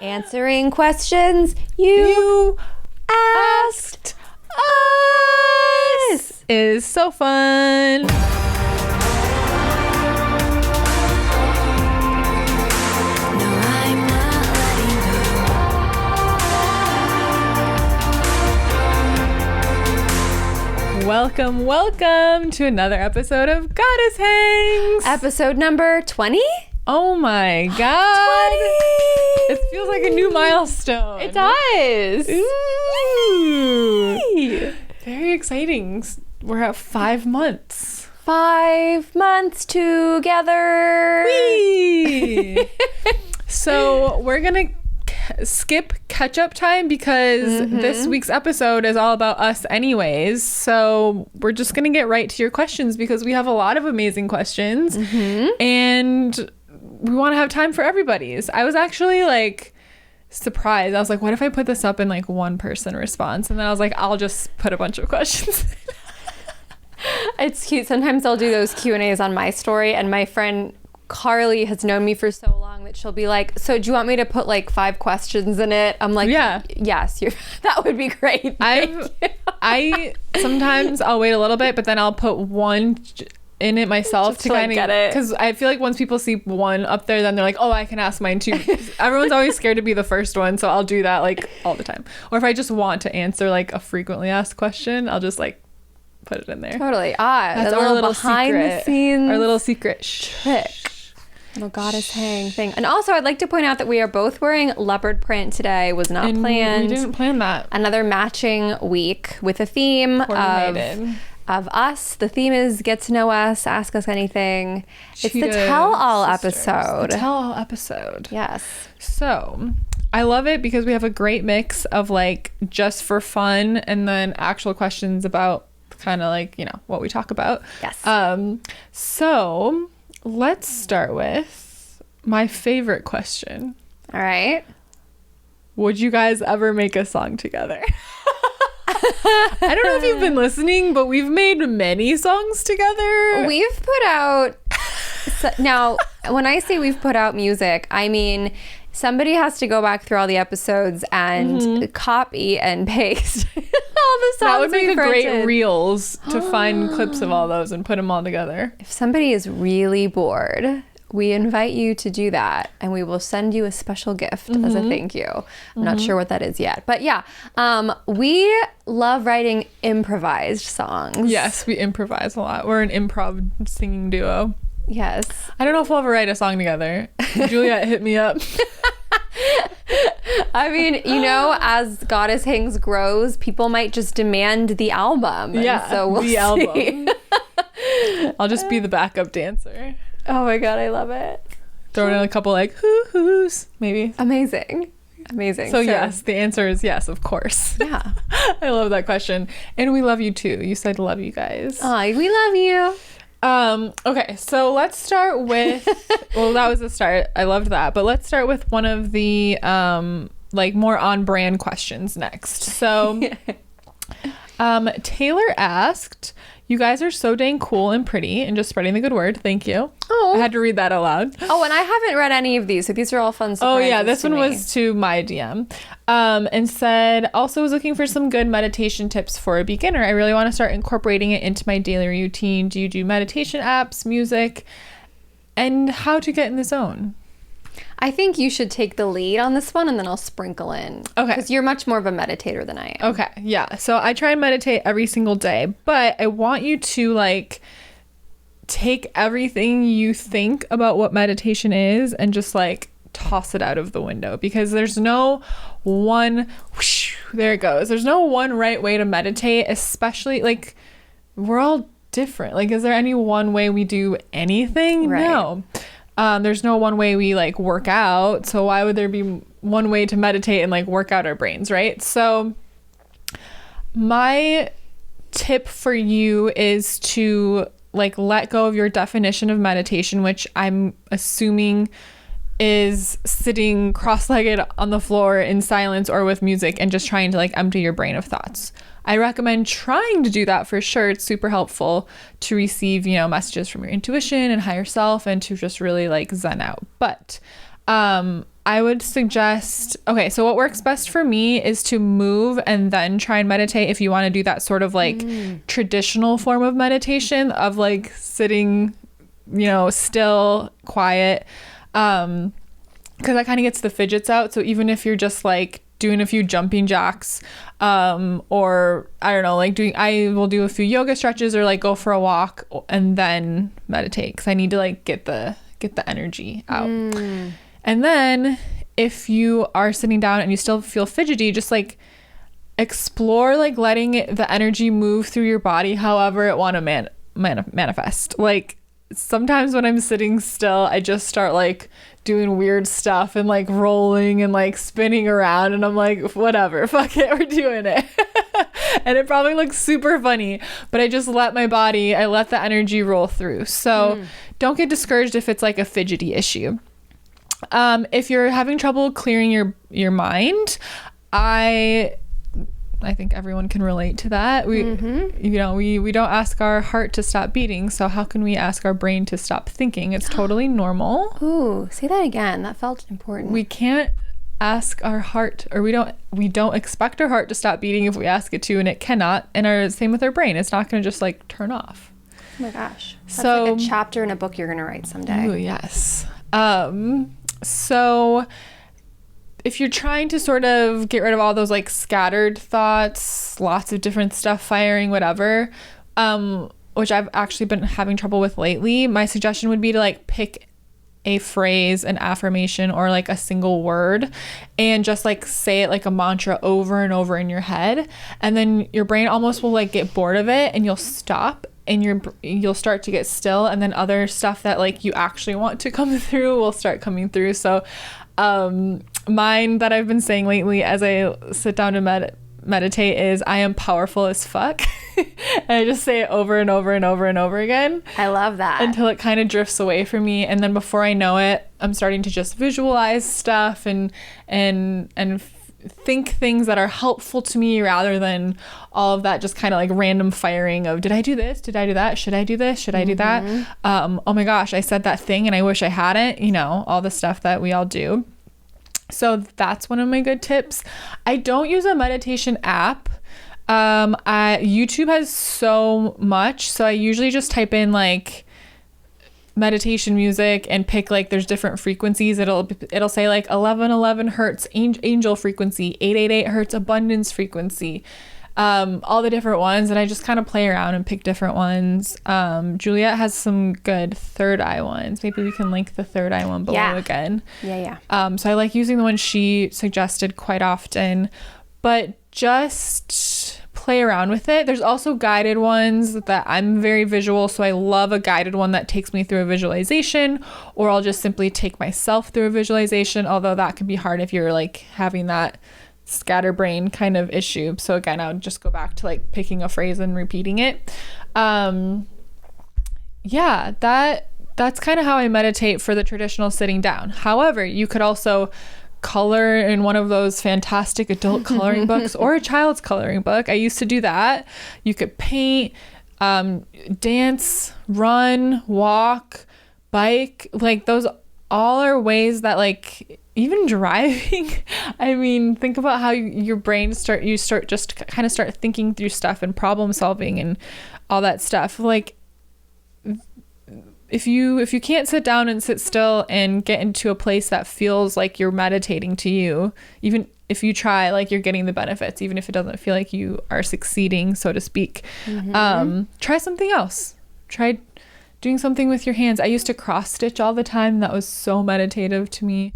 Answering questions you asked us. Is so fun. Welcome to another episode of Goddess Hangs. Episode number 20? Oh my god. 20! It feels like a new milestone. It does. Ooh. Very exciting. We're at 5 months. 5 months together. Whee! So we're gonna skip catch-up time because this week's episode is all about us anyways, so we're just gonna get right to your questions because we have a lot of amazing questions and we want to have time for everybody's. I was actually like surprised. I was like, what if I put this up in like one person response? And then I was like, I'll just put a bunch of questions. It's cute. Sometimes I'll do those Q&As on my story, and my friend Carly has known me for so long that she'll be like, so do you want me to put like 5 questions in it? I'm like, yeah, yes, that would be great. I sometimes I'll wait a little bit, but then I'll put one in it myself to kind of get it, because I feel like once people see one up there, then they're like, oh, I can ask mine too. Everyone's always scared to be the first one, so I'll do that like all the time. Or if I just want to answer like a frequently asked question, I'll just like put it in there. Totally. That's our little behind secret, the scenes, our little secret trick. Little goddess hang thing. And also I'd like to point out that we are both wearing leopard print today. Was not planned. We didn't plan that. Another matching week with a theme of us. The theme is get to know us, ask us anything. It's the tell-all episode. The tell-all episode. Yes. So I love it because we have a great mix of like just for fun and then actual questions about kind of like, you know, what we talk about. Yes. So let's start with my favorite question. All right. Would you guys ever make a song together? I don't know if you've been listening, but we've made many songs together. We've put out... Now, when I say we've put out music, I mean somebody has to go back through all the episodes and copy and paste all the songs. That would make a great reels to find clips of all those and put them all together. If somebody is really bored, we invite you to do that, and we will send you a special gift as a thank you. I'm not sure what that is yet, but yeah, we love writing improvised songs. Yes, we improvise a lot. We're an improv singing duo. Yes. I don't know if we'll ever write a song together. Juliet, hit me up. I mean, you know, as Goddess Hangs grows, people might just demand the album. Yeah, so we'll see. Album. I'll just be the backup dancer. Oh my god, I love it. Throw in a couple like hoo-hoos, maybe. Amazing. So yes, the answer is yes, of course. Yeah. I love that question. And we love you too. You said love you guys. Oh, we love you. Okay, so let's start with well, that was the start. I loved that. But let's start with one of the like more on brand questions next. So Taylor asked, you guys are so dang cool and pretty and just spreading the good word. Thank you. Oh. I had to read that out loud. Oh, and I haven't read any of these, so these are all fun surprises. Oh yeah, this one me. was to my DM. And said, also was looking for some good meditation tips for a beginner. I really want to start incorporating it into my daily routine. Do you do meditation apps, music, and how to get in the zone? I think you should take the lead on this one, and then I'll sprinkle in. Okay. Because you're much more of a meditator than I am. Okay, yeah. So I try and meditate every single day, but I want you to like take everything you think about what meditation is and just like toss it out of the window, because there's no one, whoosh, there it goes. There's no one right way to meditate, especially like we're all different. Like, is there any one way we do anything? Right. No. There's no one way we like work out, so why would there be one way to meditate and like work out our brains, right? So my tip for you is to like let go of your definition of meditation, which I'm assuming is sitting cross-legged on the floor in silence or with music and just trying to like empty your brain of thoughts. I recommend trying to do that for sure. It's super helpful to receive, you know, messages from your intuition and higher self and to just really like zen out. But I would suggest, okay, so what works best for me is to move and then try and meditate if you want to do that sort of like traditional form of meditation of like sitting, you know, still, quiet. Because that kind of gets the fidgets out. So even if you're just like doing a few jumping jacks, or I don't know, like I will do a few yoga stretches or like go for a walk and then meditate because I need to like get the energy out. And then if you are sitting down and you still feel fidgety, just like explore like letting the energy move through your body however it want to manifest. Like sometimes when I'm sitting still, I just start like doing weird stuff and like rolling and like spinning around, and I'm like, whatever, fuck it, we're doing it. And it probably looks super funny, but I just let the energy roll through. So don't get discouraged if it's like a fidgety issue. If you're having trouble clearing your mind, I think everyone can relate to that. We don't ask our heart to stop beating, so how can we ask our brain to stop thinking? It's totally normal. Ooh, say that again. That felt important. We can't ask our heart, or we don't expect our heart to stop beating if we ask it to, and it cannot. And same with our brain. It's not going to just like turn off. Oh my gosh. That's like a chapter in a book you're going to write someday. Ooh, yes. So if you're trying to sort of get rid of all those like scattered thoughts, lots of different stuff firing, whatever, which I've actually been having trouble with lately, my suggestion would be to like pick a phrase, an affirmation, or like a single word and just like say it like a mantra over and over in your head. And then your brain almost will like get bored of it and you'll stop and you'll start to get still, and then other stuff that like you actually want to come through will start coming through. So mine that I've been saying lately as I sit down to meditate is I am powerful as fuck. And I just say it over and over and over and over again. I love that. Until it kind of drifts away from me, and then before I know it, I'm starting to just visualize stuff and think things that are helpful to me rather than all of that just kind of like random firing of, did I do this? Did I do that? Should I do this? Should I do that? Oh my gosh, I said that thing and I wish I hadn't, you know, all the stuff that we all do. So that's one of my good tips. I don't use a meditation app. YouTube has so much, so I usually just type in like meditation music and pick like there's different frequencies. It'll say like 1111 hertz angel frequency, 888 hertz abundance frequency, all the different ones, and I just kind of play around and pick different ones. Juliet has some good third eye ones. Maybe we can link the third eye one below again. So I like using the one she suggested quite often, but just play around with it. There's also guided ones that I'm very visual, so I love a guided one that takes me through a visualization, or I'll just simply take myself through a visualization, although that can be hard if you're like having that scatterbrain kind of issue. So again, I would just go back to like picking a phrase and repeating it. That's kind of how I meditate for the traditional sitting down. However, you could also color in one of those fantastic adult coloring books or a child's coloring book. I used to do that. You could paint, dance, run, walk, bike. Like those all are ways that, like, even driving, I mean, think about how your brain start thinking through stuff and problem solving and all that stuff. Like if you can't sit down and sit still and get into a place that feels like you're meditating to you, even if you try, like, you're getting the benefits, even if it doesn't feel like you are succeeding, so to speak, try something else. Try doing something with your hands. I used to cross stitch all the time. That was so meditative to me.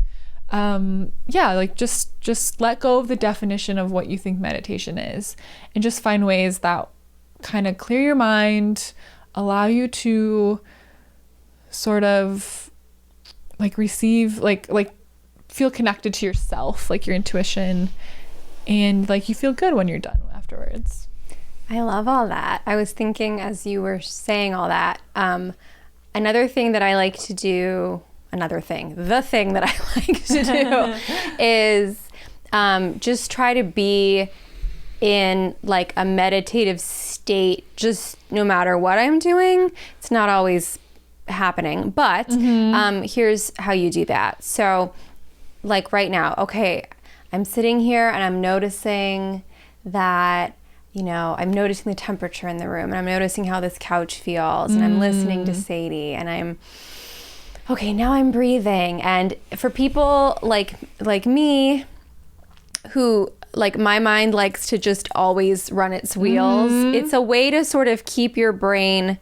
Like just let go of the definition of what you think meditation is, and just find ways that kind of clear your mind, allow you to sort of like receive, like feel connected to yourself, like your intuition, and like you feel good when you're done afterwards. I love all that. I was thinking as you were saying all that, the thing that I like to do is just try to be in like a meditative state, just no matter what I'm doing. It's not always happening, but here's how you do that. So like right now, okay, I'm sitting here and I'm noticing that, you know, I'm noticing the temperature in the room, and I'm noticing how this couch feels, and I'm listening to Sadie, and I'm, okay, now I'm breathing. And for people like me, who, like, my mind likes to just always run its wheels, it's a way to sort of keep your brain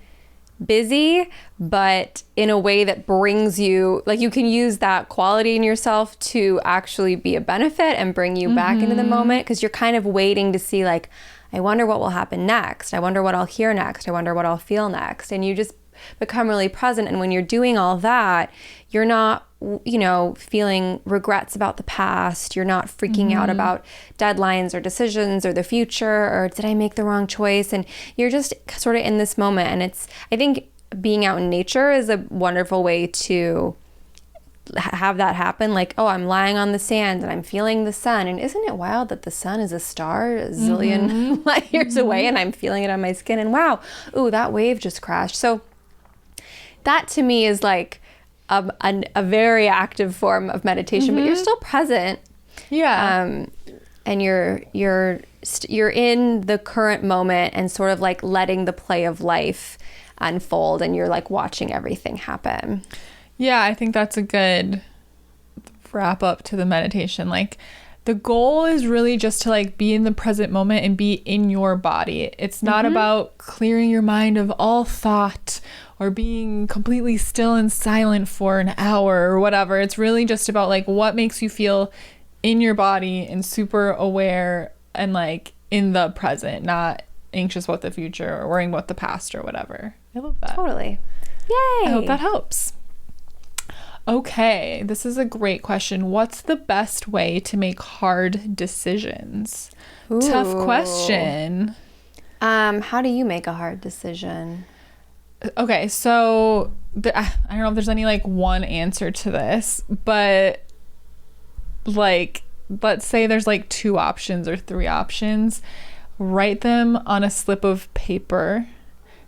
busy, but in a way that brings you, like, you can use that quality in yourself to actually be a benefit and bring you back into the moment, because you're kind of waiting to see, like, I wonder what will happen next. I wonder what I'll hear next. I wonder what I'll feel next. And you just become really present. And when you're doing all that, you're not, you know, feeling regrets about the past. You're not freaking out about deadlines or decisions or the future, or did I make the wrong choice? And you're just sort of in this moment. And it's, I think being out in nature is a wonderful way to have that happen. Like, oh, I'm lying on the sand and I'm feeling the sun. And isn't it wild that the sun is a star a zillion light years away, and I'm feeling it on my skin, and wow, ooh, that wave just crashed. So that to me is like a very active form of meditation, but you're still present. Yeah. And you're in the current moment and sort of like letting the play of life unfold, and you're like watching everything happen. Yeah, I think that's a good wrap up to the meditation. Like, the goal is really just to like be in the present moment and be in your body. It's not about clearing your mind of all thought or being completely still and silent for an hour or whatever. It's really just about like what makes you feel in your body and super aware and like in the present, not anxious about the future or worrying about the past or whatever. I love that. Totally. Yay. I hope that helps. Okay, this is a great question. What's the best way to make hard decisions? Ooh. Tough question. How do you make a hard decision? Okay, so I don't know if there's any like one answer to this, but like, let's say there's like 2 options or 3 options. Write them on a slip of paper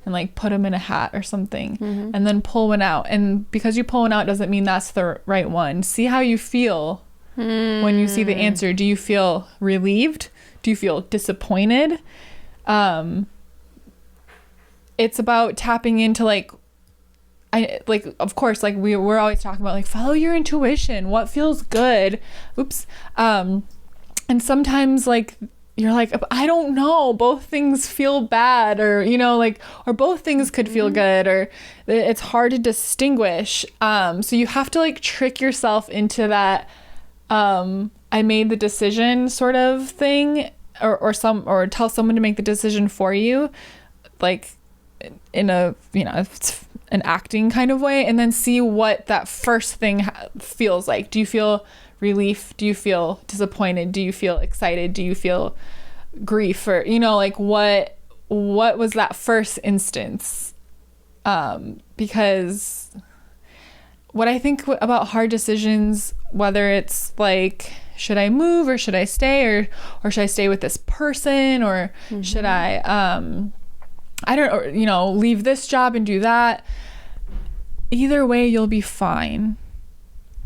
and like put them in a hat or something, and then pull one out. And because you pull one out doesn't mean that's the right one. See how you feel when you see the answer. Do you feel relieved? Do you feel disappointed? It's about tapping into like, of course, like we're always talking about like follow your intuition, what feels good. And sometimes like you're like, I don't know, both things feel bad, or, you know, like, or both things could feel good, or it's hard to distinguish. So you have to like trick yourself into that, I made the decision sort of thing, or tell someone to make the decision for you, like in a, you know, it's an acting kind of way, and then see what that first thing feels like. Do you feel relief? Do you feel disappointed? Do you feel excited? Do you feel grief? Or, you know, like what was that first instance? Because what I think about hard decisions, whether it's like, should I move or should I stay, or should I stay with this person, or should I don't, or, you know, leave this job and do that. Either way, you'll be fine.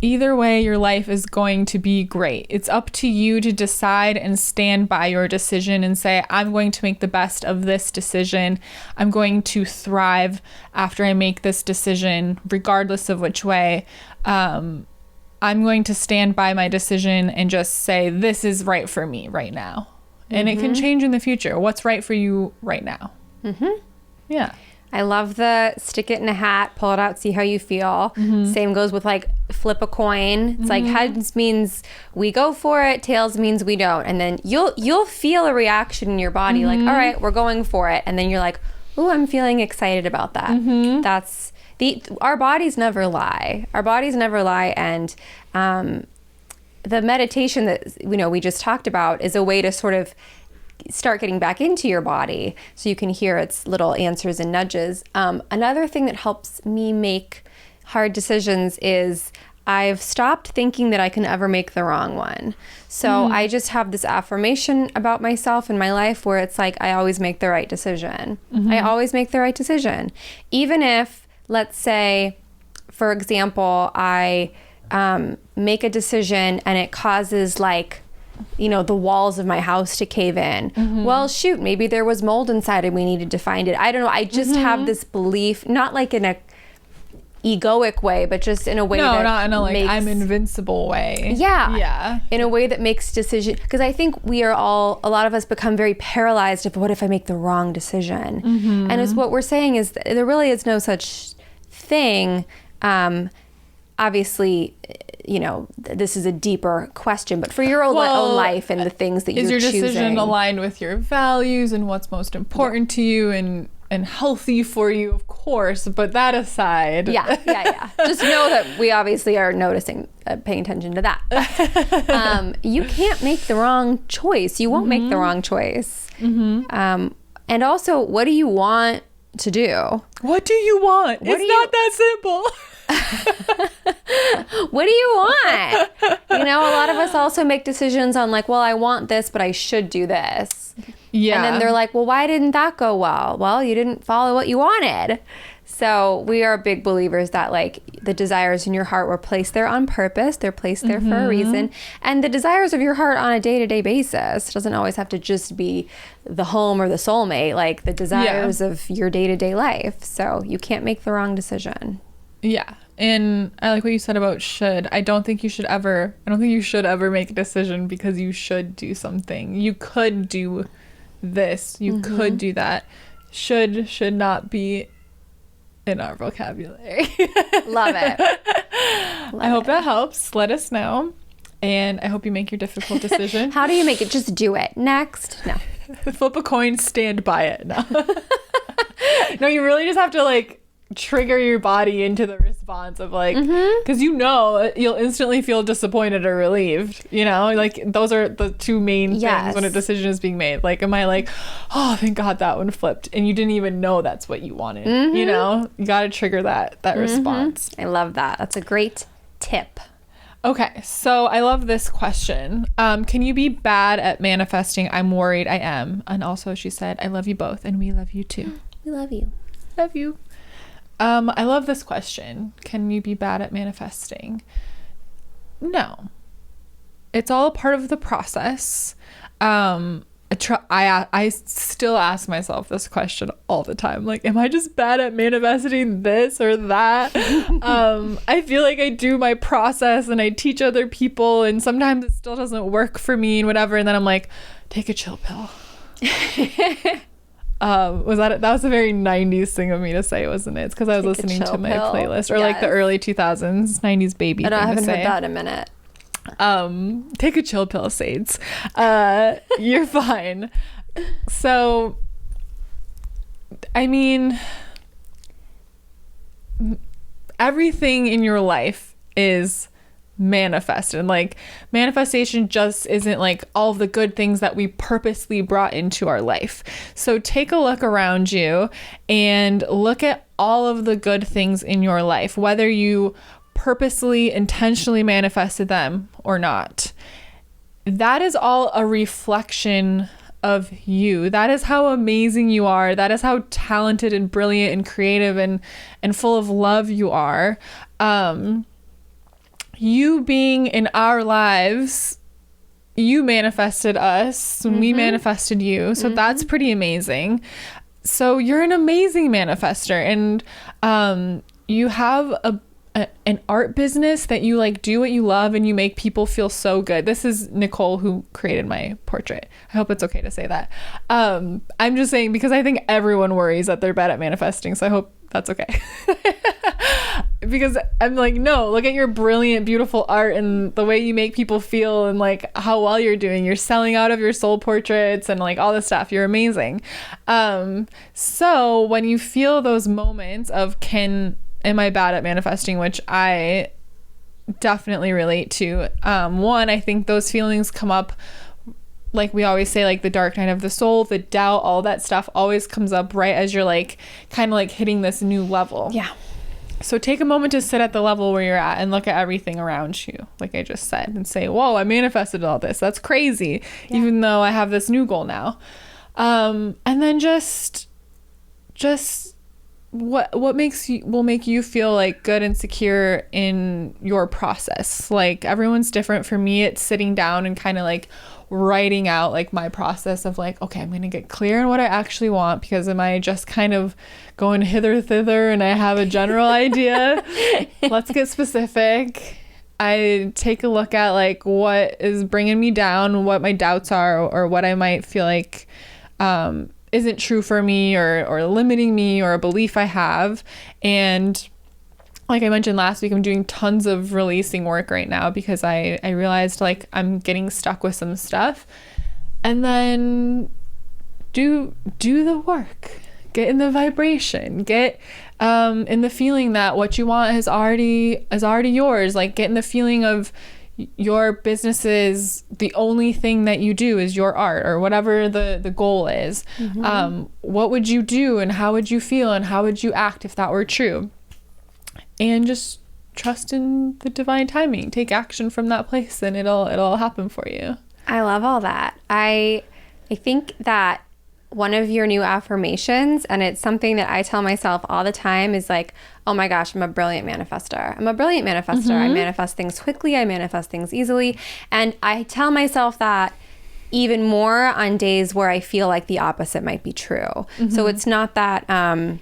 Either way, your life is going to be great. It's up to you to decide and stand by your decision and say, I'm going to make the best of this decision. I'm going to thrive after I make this decision, regardless of which way. I'm going to stand by my decision and just say, this is right for me right now. And it can change in the future. What's right for you right now? Yeah. I love the stick it in a hat, pull it out, see how you feel. Same goes with like flip a coin. It's like heads means we go for it, tails means we don't. And then you'll feel a reaction in your body, like, all right, we're going for it. And then you're like, oh, I'm feeling excited about that. That's our bodies never lie. Our bodies never lie. And the meditation that, you know, we just talked about is a way to sort of start getting back into your body so you can hear its little answers and nudges. Another thing that helps me make hard decisions is I've stopped thinking that I can ever make the wrong one. So I just have this affirmation about myself in my life where it's like, I always make the right decision. I always make the right decision. Even if, let's say, for example, I make a decision and it causes like, the walls of my house to cave in. Well, shoot, maybe there was mold inside and we needed to find it. I don't know. I just have this belief, not like in a egoic way, but just in a way not in a like I'm invincible way. Yeah. In a way that makes decision, because I think a lot of us become very paralyzed of what if I make the wrong decision? And it's what we're saying is that there really is no such thing. Obviously, this is a deeper question, but for your own life and the things that you're choosing. Is your decision aligned with your values and what's most important to you and healthy for you, of course, but that aside. Yeah. Just know that we obviously are noticing, paying attention to that. But, you can't make the wrong choice. You won't make the wrong choice. And also, what do you want to do? What do you want? It's not that simple. What do you want? A lot of us also make decisions on like, well, I want this, but I should do this. Yeah. And then they're like, well, why didn't that go well? Well, you didn't follow what you wanted. So we are big believers that like the desires in your heart were placed there on purpose. They're placed there for a reason. And the desires of your heart on a day-to-day basis doesn't always have to just be the home or the soulmate, like the desires of your day-to-day life. So you can't make the wrong decision. Yeah. And I like what you said about should. I don't think you should ever make a decision because you should do something. You could do this. You could do that. Should not be in our vocabulary. Love it. I hope that helps. Let us know. And I hope you make your difficult decision. How do you make it? Just do it. Next. No. Flip a coin, stand by it. No. No, you really just have to like trigger your body into the response of like, because you'll instantly feel disappointed or relieved, like those are the two main things when a decision is being made. Like, am I like, oh, thank God that one flipped, and you didn't even know that's what you wanted. You got to trigger that response. I love that. That's a great tip. Okay, so I love this question. Can you be bad at manifesting? I'm worried I am. And also she said, I love you both and we love you too. We love you. Love you. I love this question. Can you be bad at manifesting? No. It's all a part of the process. I still ask myself this question all the time. Like, am I just bad at manifesting this or that? I feel like I do my process and I teach other people and sometimes it still doesn't work for me and whatever. And then I'm like, take a chill pill. That was a very 90s thing of me to say, wasn't it? It's because I was listening to my playlist or like the early 2000s 90s baby thing. I haven't heard that in a minute. Take a chill pill, Sades. You're fine. So I mean, everything in your life is manifested. Like, manifestation just isn't like all of the good things that we purposely brought into our life. So take a look around you and look at all of the good things in your life, whether you purposely, intentionally manifested them or not. That is all a reflection of you. That is how amazing you are. That is how talented and brilliant and creative and full of love you are. You being in our lives, you manifested us and we manifested you. So that's pretty amazing. So you're an amazing manifester, and you have an art business that you like do what you love and you make people feel so good. This is Nicole who created my portrait. I hope it's okay to say that. I'm just saying because I think everyone worries that they're bad at manifesting. So I hope that's okay. Because I'm like, no, look at your brilliant, beautiful art and the way you make people feel and like how well you're doing. You're selling out of your soul portraits and like all this stuff. You're amazing. So when you feel those moments of am I bad at manifesting, which I definitely relate to. One, I think those feelings come up, like we always say, like the dark night of the soul, the doubt, all that stuff always comes up right as you're like kind of like hitting this new level. Yeah. So take a moment to sit at the level where you're at and look at everything around you, like I just said, and say, whoa, I manifested all this. That's crazy. Yeah. Even though I have this new goal now. And then just what will make you feel like good and secure in your process. Like everyone's different. For me, it's sitting down and kind of like writing out like my process of like, okay, I'm gonna get clear on what I actually want, because am I just kind of going hither thither and I have a general idea? Let's get specific. I take a look at like what is bringing me down, what my doubts are, or what I might feel like isn't true for me, or limiting me, or a belief I have. And like I mentioned last week, I'm doing tons of releasing work right now because I realized like I'm getting stuck with some stuff. And then do the work, get in the vibration, get in the feeling that what you want is already yours. Like get in the feeling of your business is the only thing that you do is your art, or whatever the goal is. What would you do, and how would you feel, and how would you act if that were true? And just trust in the divine timing. Take action from that place, and it'll happen for you. I love all that. I think that one of your new affirmations, and it's something that I tell myself all the time, is like, oh my gosh, I'm a brilliant manifester. I'm a brilliant manifester. I manifest things quickly. I manifest things easily. And I tell myself that even more on days where I feel like the opposite might be true. So it's not that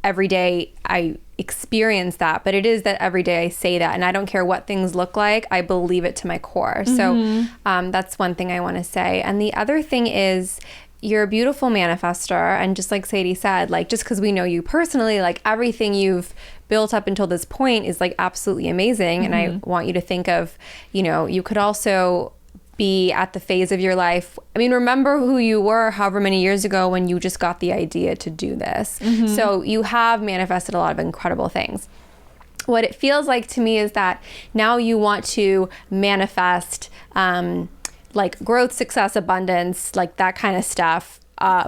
every day I experience that, but it is that every day I say that, and I don't care what things look like, I believe it to my core. So that's one thing I want to say. And the other thing is, you're a beautiful manifester, and just like Sadie said, like just because we know you personally, like everything you've built up until this point is like absolutely amazing. And I want you to think of, you could also be at the phase of your life. I mean, remember who you were however many years ago when you just got the idea to do this. So you have manifested a lot of incredible things. What it feels like to me is that now you want to manifest like growth, success, abundance, like that kind of stuff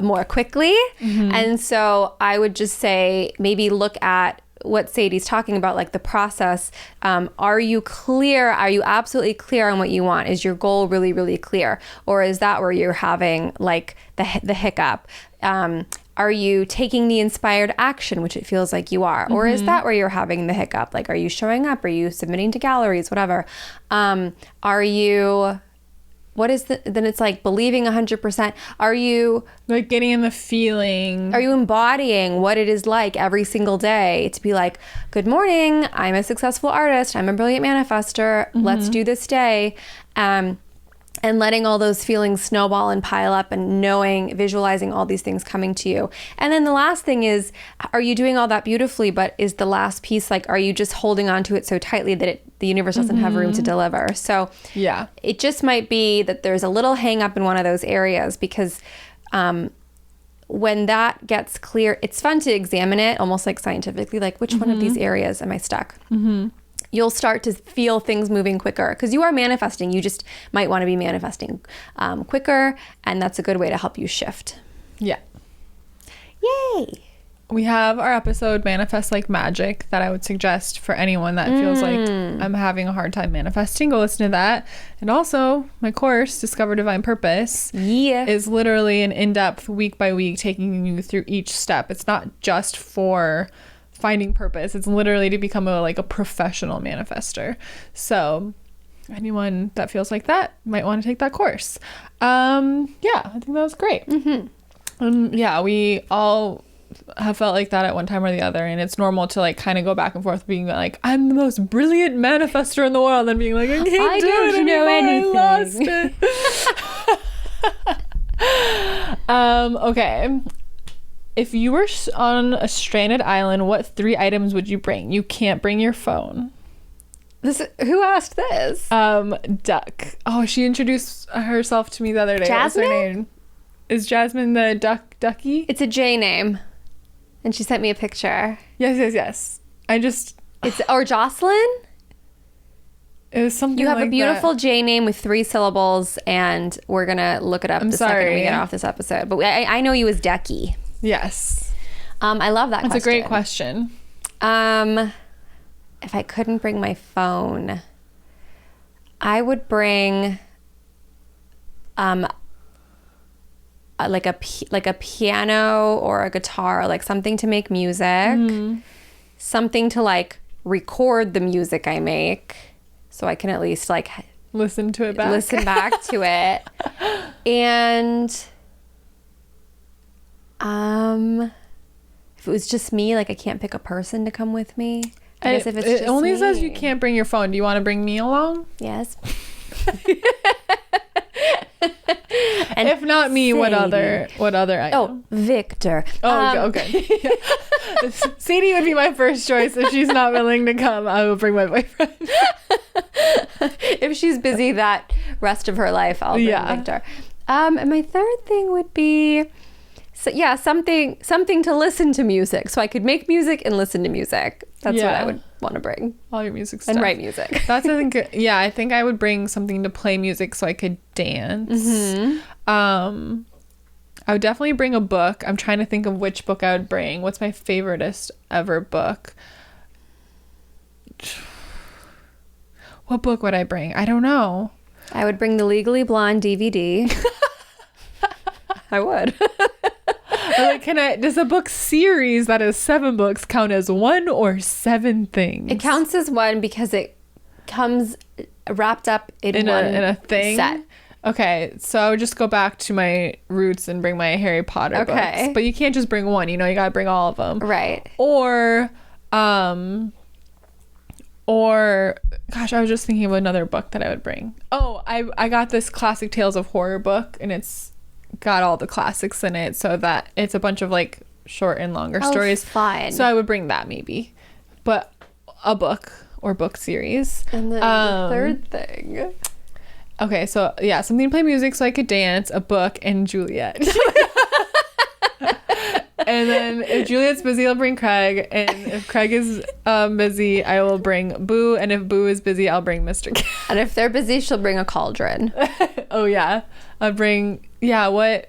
more quickly. And so I would just say maybe look at what Sadie's talking about, like the process. Are you clear? Are you absolutely clear on what you want? Is your goal really, really clear? Or is that where you're having like the hiccup? Are you taking the inspired action, which it feels like you are? Or is that where you're having the hiccup? Like, are you showing up? Are you submitting to galleries? Whatever. Are you... then it's like believing 100%. Are you like getting in the feeling? Are you embodying what it is like every single day to be like, good morning, I'm a successful artist, I'm a brilliant manifester, let's do this day. And letting all those feelings snowball and pile up, and visualizing all these things coming to you. And then the last thing is, are you doing all that beautifully, but is the last piece, like, are you just holding on to it so tightly that the universe doesn't have room to deliver? So yeah, it just might be that there's a little hang up in one of those areas, because when that gets clear, it's fun to examine it almost like scientifically, like which one of these areas am I stuck? You'll start to feel things moving quicker, because you are manifesting. You just might want to be manifesting quicker, and that's a good way to help you shift. Yeah. Yay. We have our episode Manifest Like Magic that I would suggest for anyone that feels like I'm having a hard time manifesting. Go listen to that. And also my course, Discover Divine Purpose, is literally an in-depth week by week taking you through each step. It's not just for finding purpose. It's literally to become a professional manifester. So anyone that feels like that might want to take that course. I think that was great. We all have felt like that at one time or the other, and it's normal to like kind of go back and forth, being like, I'm the most brilliant manifester in the world, and being like, I can't do it anymore. I lost it. Okay. If you were on a stranded island, what 3 items would you bring? You can't bring your phone. Who asked this? Duck. Oh, she introduced herself to me the other day. Jasmine? What's her name? Is Jasmine the ducky? It's a J name. And she sent me a picture. Yes. Or Jocelyn? It was something. You have like a beautiful that. J name with 3 syllables, and we're gonna look it up second we get off this episode. But I know you as Ducky. Yes. I love that question. It's a great question. If I couldn't bring my phone, I would bring a like a piano or a guitar, like something to make music, something to like record the music I make, so I can at least like listen to it back. Listen back to it. And if it was just me, like I can't pick a person to come with me. I guess if it's just only me. says you can't bring your phone. Do you want to bring me along? Yes. And if not me, Sadie. what other item? Oh, Victor. Okay. Yeah. Sadie would be my first choice. If she's not willing to come, I will bring my boyfriend. If she's busy that rest of her life, I'll bring Victor. And my third thing would be, something to listen to music. So I could make music and listen to music. That's what I would want to bring. All your music stuff. And write music. That's, I think I would bring something to play music so I could dance. I would definitely bring a book. I'm trying to think of which book I would bring. What's my favoriteest ever book? What book would I bring? I don't know. I would bring the Legally Blonde DVD. I would. Does a book series that is 7 books count as one or 7 things? It counts as one because it comes wrapped up in a thing set. Okay, so I would just go back to my roots and bring my Harry Potter books. But you can't just bring one, you gotta bring all of them. Right. Or gosh, I was just thinking of another book that I would bring. Oh, I got this Classic Tales of Horror book, and it's got all the classics in it, so that it's a bunch of like short and longer stories. Fun. So I would bring that maybe, but a book or book series. And then the third thing. Okay, so something to play music so I could dance, a book, and Juliet. And then if Juliet's busy, I'll bring Craig, and if Craig is busy, I will bring Boo, and if Boo is busy, I'll bring Mr. Cat. And if they're busy, she'll bring a cauldron. Oh yeah, I'll bring like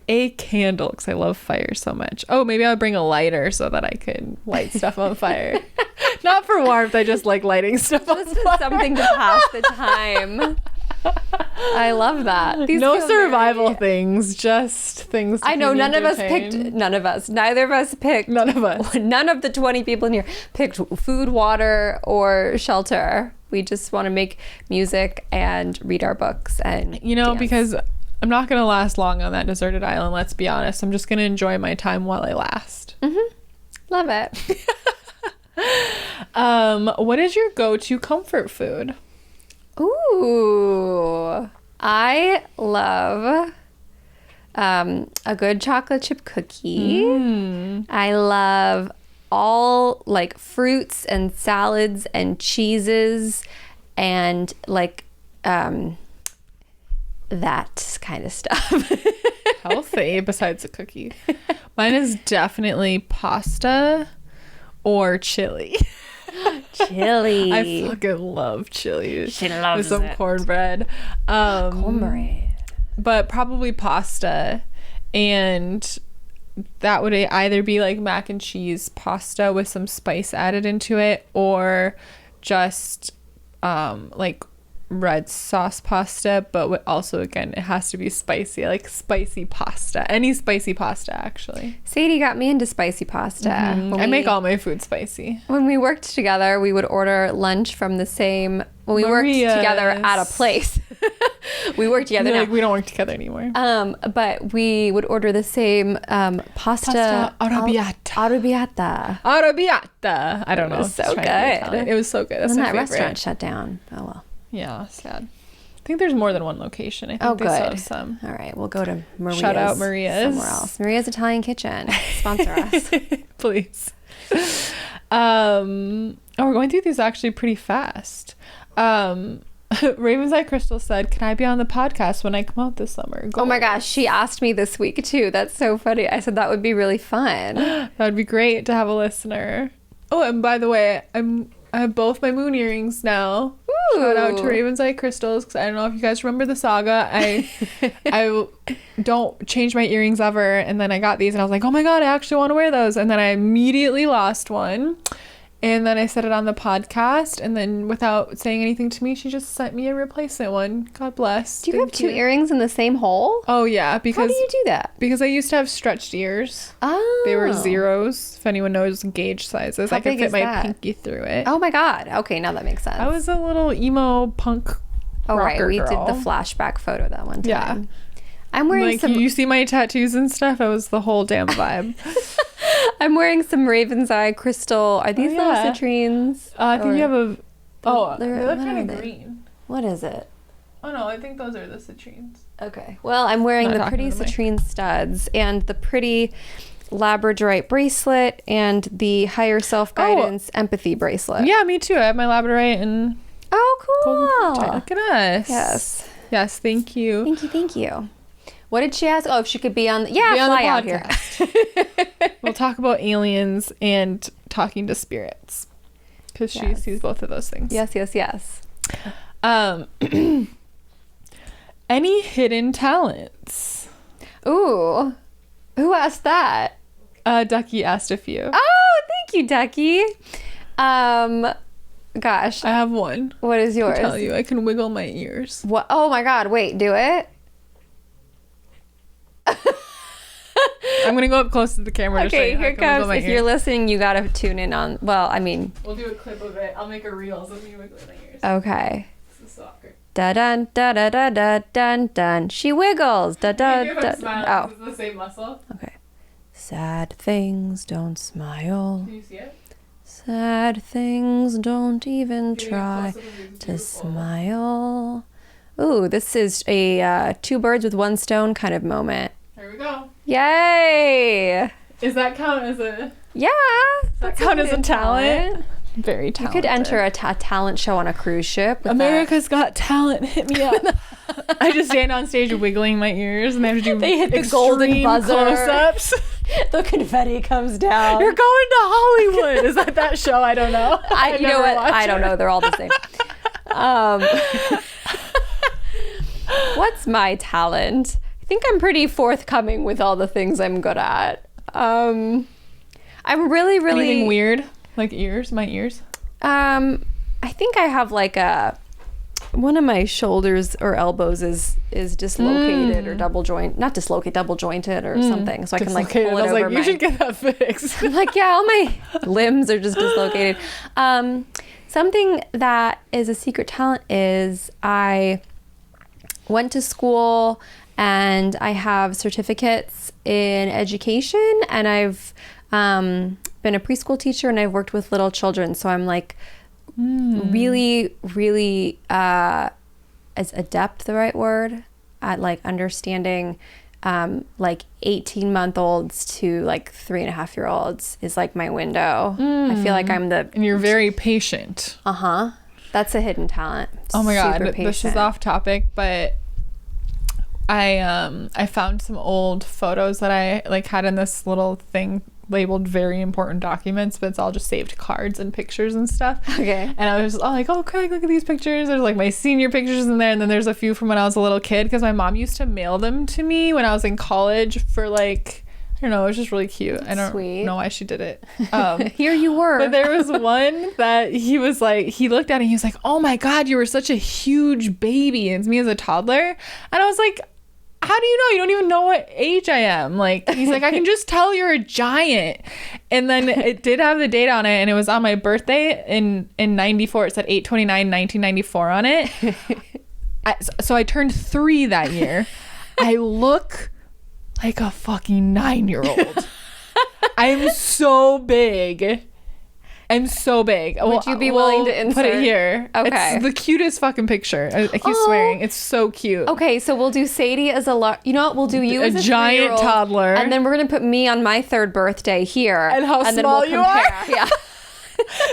a candle, because I love fire so much. Oh, maybe I'll bring a lighter so that I could light stuff on fire. Not for warmth, I just like lighting stuff on fire. Something to pass the time. I love that. No survival things, just things to I know none of us neither of us picked none of the 20 people in here picked food, water, or shelter. We just want to make music and read our books and dance. Because I'm not going to last long on that deserted island, let's be honest. I'm just going to enjoy my time while I last. Love it. What is your go-to comfort food? Ooh, I love a good chocolate chip cookie. I love all like fruits and salads and cheeses and like that kind of stuff. Healthy besides a cookie. Mine is definitely pasta or chili. Chili. I fucking love chili. She loves with some it. cornbread. Cornbread. But probably pasta, and that would either be like mac and cheese pasta with some spice added into it, or just like red sauce pasta, but also again it has to be spicy, like spicy pasta, any spicy pasta actually. Sadie got me into spicy pasta. I make all my food spicy. When we worked together, we would order lunch from the same we worked together at a place. We worked together now. Like, we don't work together anymore. But we would order the same pasta arrabbiata. I don't know. It was so good. It was so good. That's And my that favorite. restaurant shut down. Oh well. Yeah, sad. I think there's more than one location. I think they still have some. All right, we'll go to Maria's. Shout out Maria's. Somewhere else. Maria's Italian Kitchen. Sponsor us. Please. We're going through these actually pretty fast. Raven's Eye Crystal said, "Can I be on the podcast when I come out this summer?" Oh my gosh, she asked me this week too. That's so funny. I said that would be really fun. That would be great to have a listener. Oh, and by the way, I have both my moon earrings now. Ooh. Shout out to Raven's Eye Crystals, because I don't know if you guys remember the saga. I don't change my earrings ever, and then I got these and I was like, oh my god, I actually want to wear those, and then I immediately lost one, And then I said it on the podcast, and then without saying anything to me, she just sent me a replacement one. God bless. Do you have two earrings in the same hole? Oh, yeah. Because, how do you do that? Because I used to have stretched ears. Oh. They were zeros. If anyone knows gauge sizes, How I could big fit is my that? pinky through it. Oh my God. Okay, now that makes sense. I was a little emo punk rocker We girl. did the flashback photo that one time. Yeah. I'm wearing like, you see my tattoos and stuff? I was the whole damn vibe. I'm wearing some Raven's Eye crystal. Are these little citrines? I think you have a... Oh, they look what kind are of they? green. What is it? Oh, no, I think those are the citrines. Okay. Well, I'm wearing Not the pretty talking to citrine studs and the pretty Labradorite bracelet and the higher self-guidance empathy bracelet. Yeah, me too. I have my Labradorite and... Oh, cool. Look at us. Yes. Yes, thank you. Thank you, thank you. What did she ask? Oh, if she could be on... Yeah, Be on fly the out here. podcast. We'll talk about aliens and talking to spirits. Because she sees both of those things. Yes, yes, yes. Any hidden talents? Ooh. Who asked that? Ducky asked a few. Oh, thank you, Ducky. Gosh. I have one. What is yours? I'll tell you, I can wiggle my ears. What? Oh my God. Wait, do it. I'm going to go up close to the camera to show Okay, you how I here can wiggle comes. my If ears. you're listening, you got to tune in on... Well, I mean... We'll do a clip of it. I'll make a reels of me wiggling my ears. Okay. This is so awkward. Da dun da da da da dun dun. She wiggles. Da da Maybe if da. I'm smiling, Oh. it's the same muscle. Okay. Sad things don't smile. Can you see it? Sad things don't even Give me a try close-up of these to beautiful- smile. Ooh, this is a two birds with one stone kind of moment. There we go. Yay! Does that count as a... Yeah. That count as a hidden talent? Very You talented. could enter a talent show on a cruise ship. with America's Got Talent. Hit me up. I just stand on stage wiggling my ears, and they have to do They hit the golden extreme buzzer. close-ups. that. The confetti comes down. You're going to Hollywood. Is that show? I don't know. You know what? I don't know. They're all the same. What's my talent? I think I'm pretty forthcoming with all the things I'm good at. I'm really, really... Anything weird? Like ears? My ears? I think I have like one of my shoulders or elbows is dislocated or double jointed or something. So I can like pull it I was over like, you should get that fixed. I'm like, yeah, all my limbs are just dislocated. Something that is a secret talent is I went to school and I have certificates in education, and I've been a preschool teacher, and I've worked with little children. So I'm like really, really is adept the right word at like understanding like 18-month-olds to like 3.5-year-olds is like my window. I feel like I'm the... And you're very patient. That's a hidden talent. Oh my God, Super this is patient. off topic, but I found some old photos that I like had in this little thing labeled very important documents, but it's all just saved cards and pictures and stuff. Okay. And I was all like, oh Craig, look at these pictures. There's like my senior pictures in there, and then there's a few from when I was a little kid, because my mom used to mail them to me when I was in college for like, I don't know, it was just really cute. I don't know why she did it. Here you were. But there was one that he was like, he looked at it and he was like, oh my God, you were such a huge baby. And it's me as a toddler. And I was like, how do you know? You don't even know what age I am. Like, he's like, I can just tell you're a giant. And then it did have the date on it, and it was on my birthday in 94. It said 8/29/1994 on it. So I turned 3 that year. I look like a fucking 9-year-old. I'm so big. I'm so big. Would you be willing to insert? Put it here. Okay. It's the cutest fucking picture. I keep swearing. It's so cute. Okay, so we'll do Sadie as you know what? We'll do you A as a giant 3-year-old, toddler. and then we're gonna put me on my 3rd birthday here. And how then small we'll you compare. are. Yeah.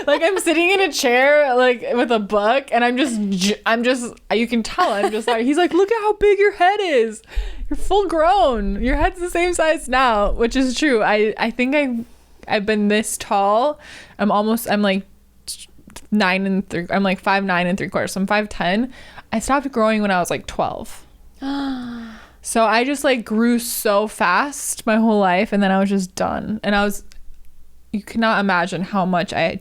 Like, I'm sitting in a chair, like, with a book, and I'm just, you can tell, I'm just like, he's like, look at how big your head is. You're full grown. Your head's the same size now, which is true. I think I've been this tall. I'm like 9 and 3. I'm like 5'9 3/4. So I'm 5'10. I stopped growing when I was like 12. So I just like grew so fast my whole life, and then I was just done. And you cannot imagine how much I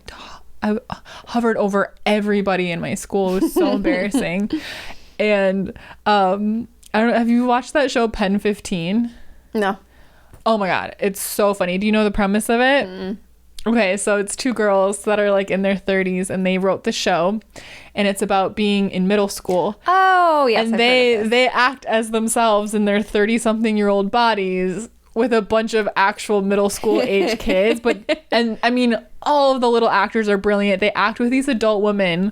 I hovered over everybody in my school. It was so embarrassing. And I don't know, have you watched that show Pen 15? No. Oh my God, it's so funny. Do you know the premise of it? Mm. Okay, so it's two girls that are like in their 30s, and they wrote the show, and it's about being in middle school. Oh, yes. And they act as themselves in their 30-something-year-old bodies with a bunch of actual middle school age kids. And I mean, all of the little actors are brilliant. They act with these adult women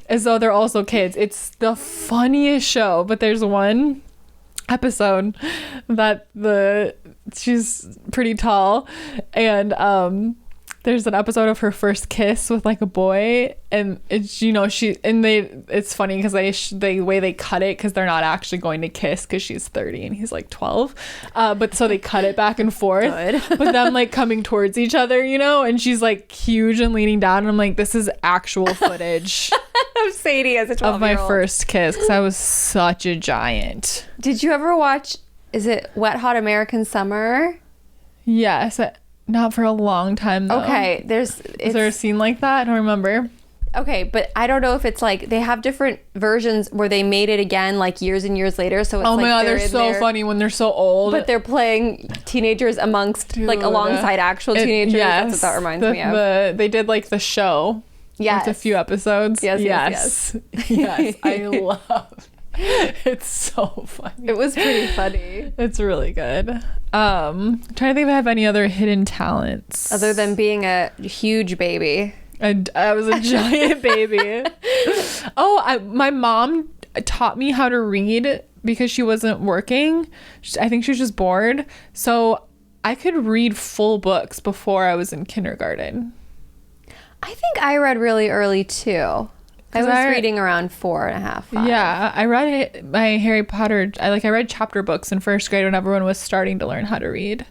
as though they're also kids. It's the funniest show. But there's one episode that she's pretty tall, and there's an episode of her first kiss with like a boy, and it's, you know, it's funny because the way they cut it, because they're not actually going to kiss because she's 30 and he's like 12, but so they cut it back and forth. But them like coming towards each other, you know, and she's like huge and leaning down, and I'm like, this is actual footage of Sadie as a 12-year-old. Of my first kiss, because I was such a giant. Did you ever watch, is it Wet Hot American Summer? Yes. Not for a long time, though. Okay, is there a scene like that? I don't remember. Okay, but I don't know if it's like they have different versions where they made it again like years and years later. So it's oh my God, they're so funny when they're so old. But they're playing teenagers amongst like alongside actual teenagers. Yes, that's what that reminds me of. They did like the show. Yes. With a few episodes. Yes. Yes, I love. It's so funny. It was pretty funny. It's really good. I'm trying to think if I have any other hidden talents other than being a huge baby. I was a giant baby. My mom taught me how to read because she wasn't working. I think she was just bored. So I could read full books before I was in kindergarten. I think I read really early too. I was reading around 4.5, 5. Yeah, I read my Harry Potter. I read chapter books in first grade when everyone was starting to learn how to read.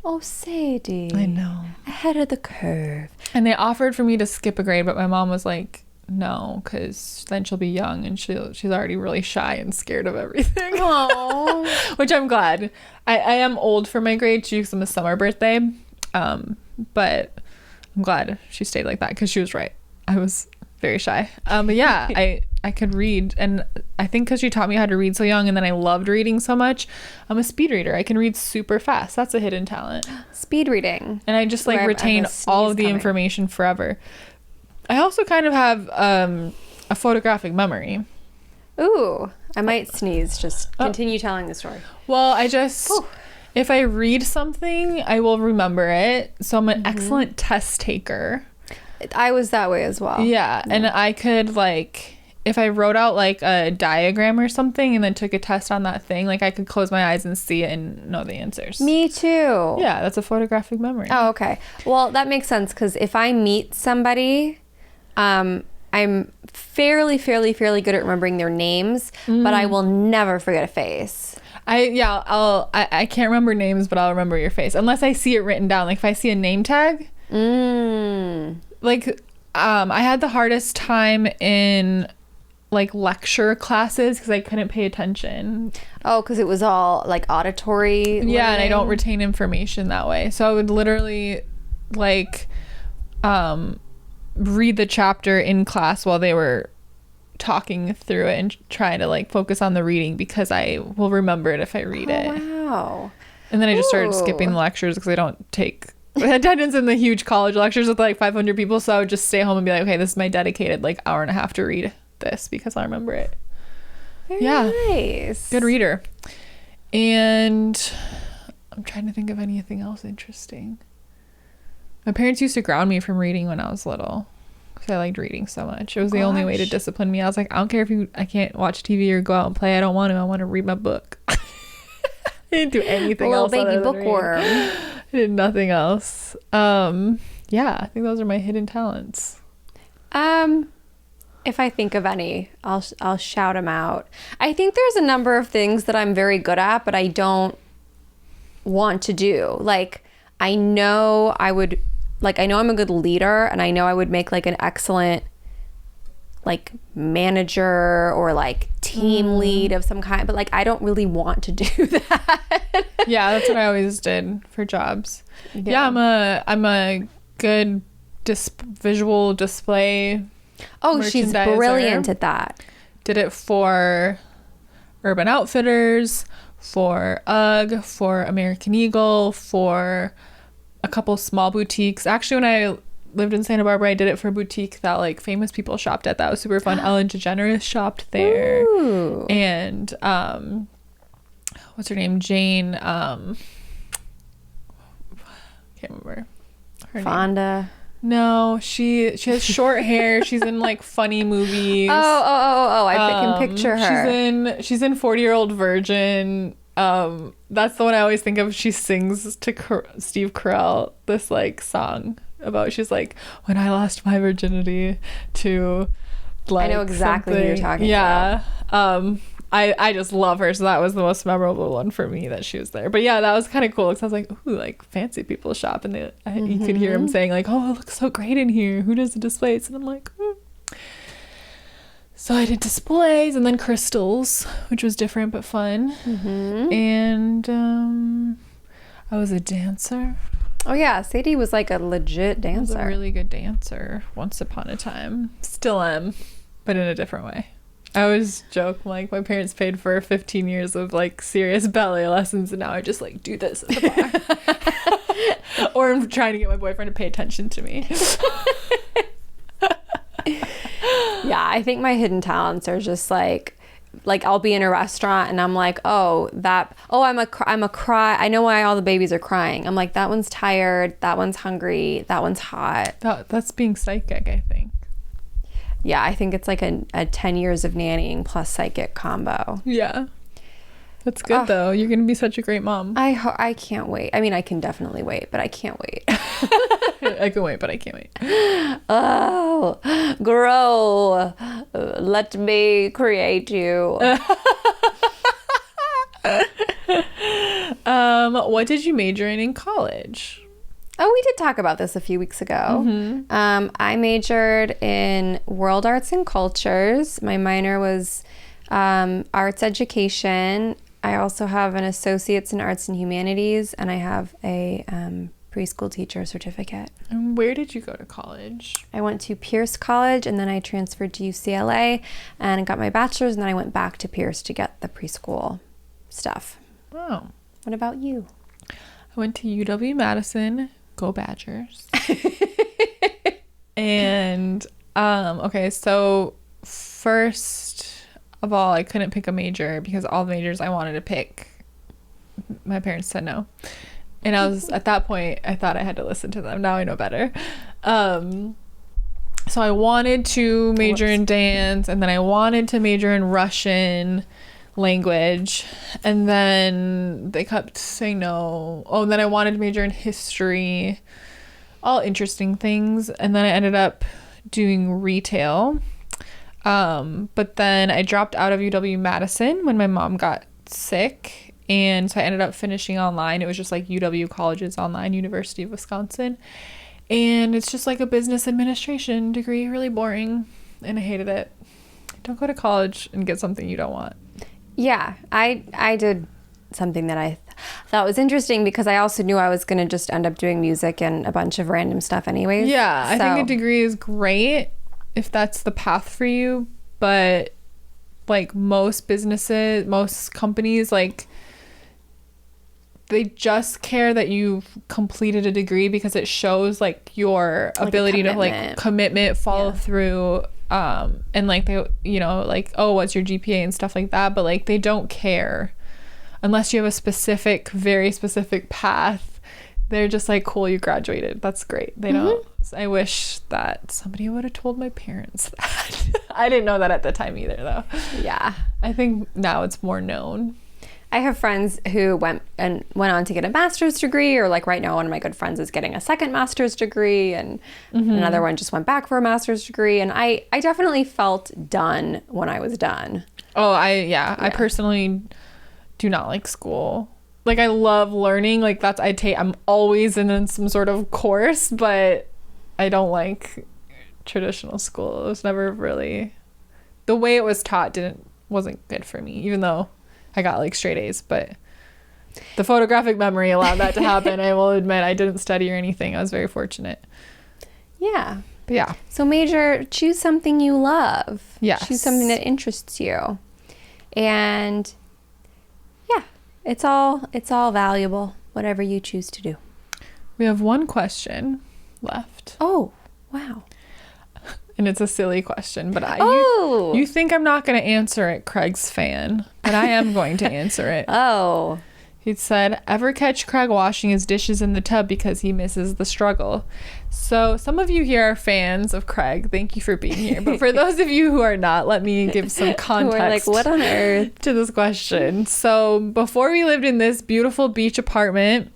Oh, Sadie. I know. Ahead of the curve. And they offered for me to skip a grade, but my mom was like, no, because then she'll be young and she's already really shy and scared of everything. Aww. Which I'm glad. I am old for my grade too, because I'm a summer birthday. But I'm glad she stayed like that, because she was right. I was very shy. But yeah, I could read, and I think because she taught me how to read so young, and then I loved reading so much, I'm a speed reader. I can read super fast. That's a hidden talent. Speed reading. And I just like retain all of the information forever. I also kind of have a photographic memory. Ooh, I might sneeze. Just continue telling the story. Well, if I read something, I will remember it. So I'm an excellent test taker. I was that way as well. Yeah, and I could if I wrote out like a diagram or something and then took a test on that thing, like I could close my eyes and see it and know the answers. Me too. Yeah, that's a photographic memory. Oh, okay. Well, that makes sense, because if I meet somebody, I'm fairly good at remembering their names, but I will never forget a face. I can't remember names, but I'll remember your face unless I see it written down. Like if I see a name tag. I had the hardest time in like lecture classes because I couldn't pay attention. Oh, because it was all like auditory learning? Yeah, and I don't retain information that way. So I would literally read the chapter in class while they were talking through it and try to focus on the reading, because I will remember it if I read it. Wow. And then I just started skipping the lectures because I don't take attendance in the huge college lectures with 500 people, so I would just stay home and be like, okay, this is my dedicated hour and a half to read this because I remember it. Very nice. Good reader. And I'm trying to think of anything else interesting. My parents used to ground me from reading when I was little because I liked reading so much. It was the only way to discipline me. I was like, I don't care if I can't watch TV or go out and play. I don't want to. I want to read my book. I didn't do anything else. Little baby bookworm. I did nothing else. Yeah, I think those are my hidden talents. If I think of any, I'll shout them out. I think there's a number of things that I'm very good at, but I don't want to do. I know I'm a good leader, and I know I would make an excellent manager or team lead of some kind, but I don't really want to do that. Yeah, that's what I always did for jobs. Yeah, I'm a good visual display. Oh, she's brilliant at that. Did it for Urban Outfitters, for UGG, for American Eagle, for a couple small boutiques. Actually, when I lived in Santa Barbara, I did it for a boutique that like famous people shopped at. That was super fun. Ellen DeGeneres shopped there. Ooh. And what's her name? Jane. Can't remember her Fonda. name. No, she has short hair. She's in like funny movies. Oh! I can picture her. She's in 40-Year-Old Virgin. That's the one I always think of. She sings to Steve Carell this like song about, she's like, when I lost my virginity to like, I know exactly something. who you're talking about. Yeah. I just love her, so that was the most memorable one for me, that she was there. But yeah, that was kind of cool, because I was like, ooh, like fancy people shop, and you could hear them saying like, oh, it looks so great in here, who does the displays? And I'm like, So I did displays, and then crystals, which was different but fun. And I was a dancer. Oh yeah, Sadie was like a legit dancer. I was a really good dancer once upon a time. Still am, but in a different way. I always joke, like, my parents paid for 15 years of like serious ballet lessons, and now I just like do this at the bar. Or I'm trying to get my boyfriend to pay attention to me. Yeah, I think my hidden talents are just like I'll be in a restaurant and I'm like, I'm a cry. I know why all the babies are crying. I'm like, that one's tired, that one's hungry, that one's hot. That's being psychic, I think. Yeah, I think it's like a 10 years of nannying plus psychic combo. Yeah. That's good, though. You're going to be such a great mom. I can't wait. I mean, I can definitely wait, but I can't wait. I can wait, but I can't wait. Oh, grow. Let me create you. What did you major in college? Oh, we did talk about this a few weeks ago. I majored in world arts and cultures. My minor was arts education. I also have an associate's in arts and humanities, and I have a preschool teacher certificate. And where did you go to college? I went to Pierce College, and then I transferred to UCLA and got my bachelor's, and then I went back to Pierce to get the preschool stuff. Oh. What about you? I went to UW-Madison. Go Badgers. And okay, so first of all, I couldn't pick a major because all the majors I wanted to pick, my parents said no. And I was, at that point, I thought I had to listen to them. Now I know better. So I wanted to major in dance, and then I wanted to major in Russian language, and then they kept saying no. Oh, and then I wanted to major in history, all interesting things, and then I ended up doing retail. But then I dropped out of UW-Madison when my mom got sick, and so I ended up finishing online. It was just like UW College's online, University of Wisconsin, and it's just like a business administration degree, really boring, and I hated it. Don't go to college and get something you don't want. Yeah, I did something that I thought was interesting because I also knew I was going to just end up doing music and a bunch of random stuff anyways. Yeah, I think a degree is great if that's the path for you, but like most businesses, most companies, like they just care that you've completed a degree because it shows like your ability to like commitment, follow through, and like they, you know, like, oh, what's your GPA and stuff like that, but like they don't care unless you have a specific, very specific path. They're just like, cool, you graduated, that's great. They don't. I wish that somebody would have told my parents that. I didn't know that at the time either, though. Yeah, I think now it's more known. I have friends who went on to get a master's degree, or like right now one of my good friends is getting a second master's degree, and another one just went back for a master's degree, and I definitely felt done when I was done. Oh, I personally do not like school. Like, I love learning, like I'm always in some sort of course, but I don't like traditional school. It was never really, the way it was taught wasn't good for me, even though I got like straight A's, but the photographic memory allowed that to happen. I will admit I didn't study or anything. I was very fortunate. Yeah. But yeah. So Major, choose something you love. Yes. Choose something that interests you. And yeah, it's all valuable, whatever you choose to do. We have one question left. Oh, wow. And it's a silly question, but you think I'm not going to answer it, Craig's fan, but I am going to answer it. Oh. He said, ever catch Craig washing his dishes in the tub because he misses the struggle? So some of you here are fans of Craig. Thank you for being here. But for those of you who are not, let me give some context. We're like, what on earth? To this question. So before we lived in this beautiful beach apartment,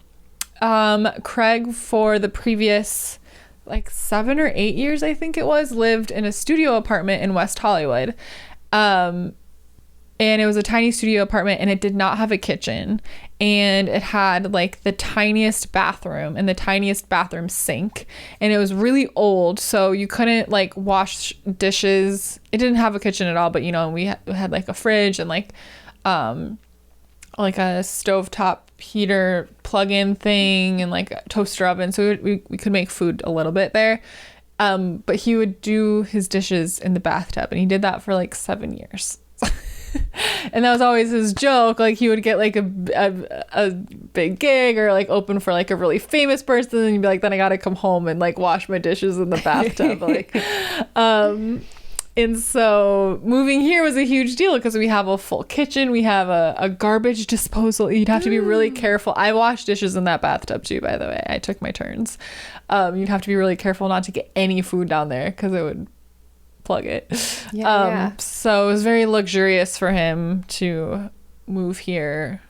Craig, for the previous 7 or 8 years, I think it was, lived in a studio apartment in West Hollywood. And it was a tiny studio apartment, and it did not have a kitchen, and it had the tiniest bathroom and the tiniest bathroom sink, and it was really old, so you couldn't wash dishes. It didn't have a kitchen at all, but we had a fridge and a stovetop heater plug-in thing and a toaster oven, so we could make food a little bit there. But he would do his dishes in the bathtub, and he did that for 7 years. And that was always his joke. He would get a big gig or open for a really famous person, and he'd be like, then I gotta come home and wash my dishes in the bathtub. And so moving here was a huge deal because we have a full kitchen, we have a garbage disposal. You'd have to be really careful. I wash dishes in that bathtub too, by the way. I took my turns. You'd have to be really careful not to get any food down there because it would plug it. So it was very luxurious for him to move here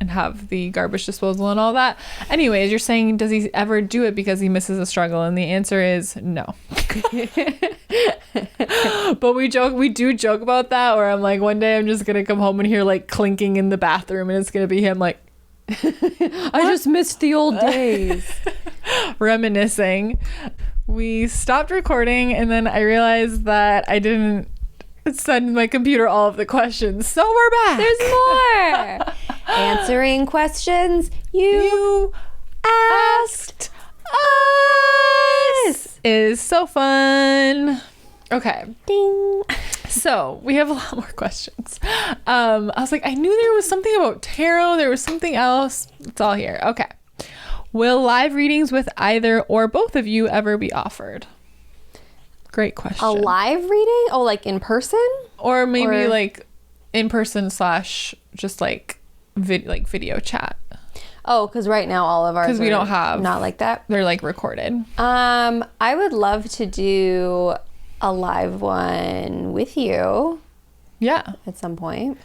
and have the garbage disposal and all that. Anyways, you're saying, does he ever do it because he misses a struggle? And the answer is no. But we do joke about that, where I'm one day I'm just gonna come home and hear clinking in the bathroom, and it's gonna be him I just missed the old days. Reminiscing. We stopped recording, and then I realized that I didn't send my computer all of the questions, so we're back. There's more. Answering questions you asked us is so fun. Okay. Ding. So we have a lot more questions. I was I knew there was something about tarot. There was something else. It's all here. Okay. Will live readings with either or both of you ever be offered? Great question. A live reading? Oh, in person? Or maybe in person / just video chat. Oh, because right now all of ours because we don't have not like that. They're recorded. I would love to do a live one with you. Yeah. At some point.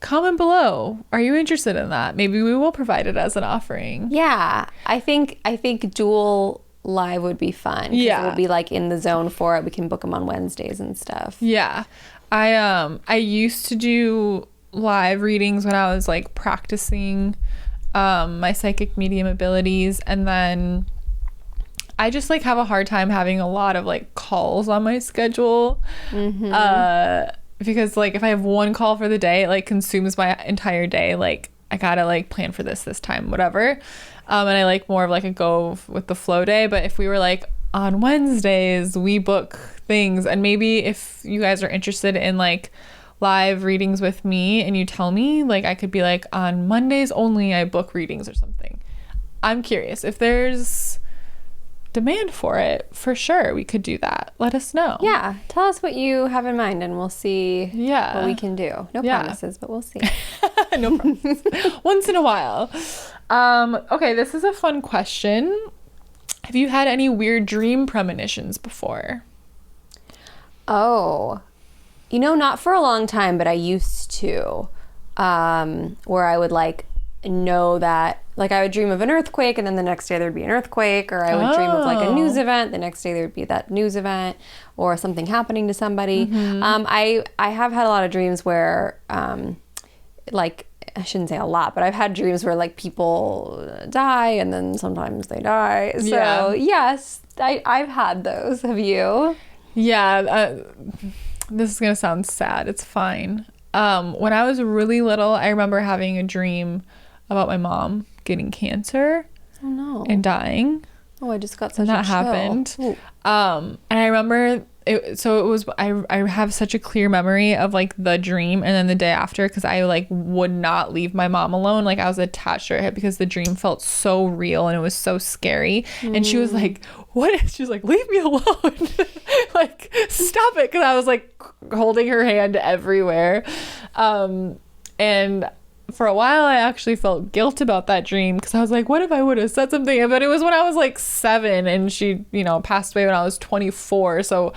Comment below. Are you interested in that? Maybe we will provide it as an offering. Yeah. I think dual live would be fun. Yeah. We'll be in the zone for it. We can book them on Wednesdays and stuff. Yeah. I used to do live readings when I was practicing my psychic medium abilities, and then I just have a hard time having a lot of calls on my schedule. Mm-hmm. Because if I have one call for the day, it consumes my entire day. I gotta plan for this time, whatever. And I more of a go with the flow day. But if we were on Wednesdays, we book things, and maybe if you guys are interested in live readings with me and you tell me, I could be on Mondays only I book readings or something. I'm curious if there's demand for it. For sure we could do that. Let us know. Yeah, tell us what you have in mind, and we'll see what we can do. No promises, but we'll see. No promises. Once in a while. Okay, this is a fun question. Have you had any weird dream premonitions before? Oh, not for a long time, but I used to, where I would know that, I would dream of an earthquake, and then the next day there'd be an earthquake, or I would dream of a news event, the next day there would be that news event, or something happening to somebody. Mm-hmm. I have had a lot of dreams where, I shouldn't say a lot, but I've had dreams where people die, and then sometimes they die. So yes, I've had those. Have you? Yeah. This is gonna sound sad. It's fine. When I was really little, I remember having a dream about my mom getting cancer. Oh no. And dying. Oh, I just got such And a that chill. happened. Ooh. And I remember I have such a clear memory of like the dream and then the day after, because I like would not leave my mom alone. Like I was attached to her because the dream felt so real and it was so scary. And she was like, what? She was like, leave me alone. Like, stop it. Because I was like holding her hand everywhere. And for a while I actually felt guilt about that dream, because I was like, what if I would have said something? But it was when I was like 7 and she, you know, passed away when I was 24. So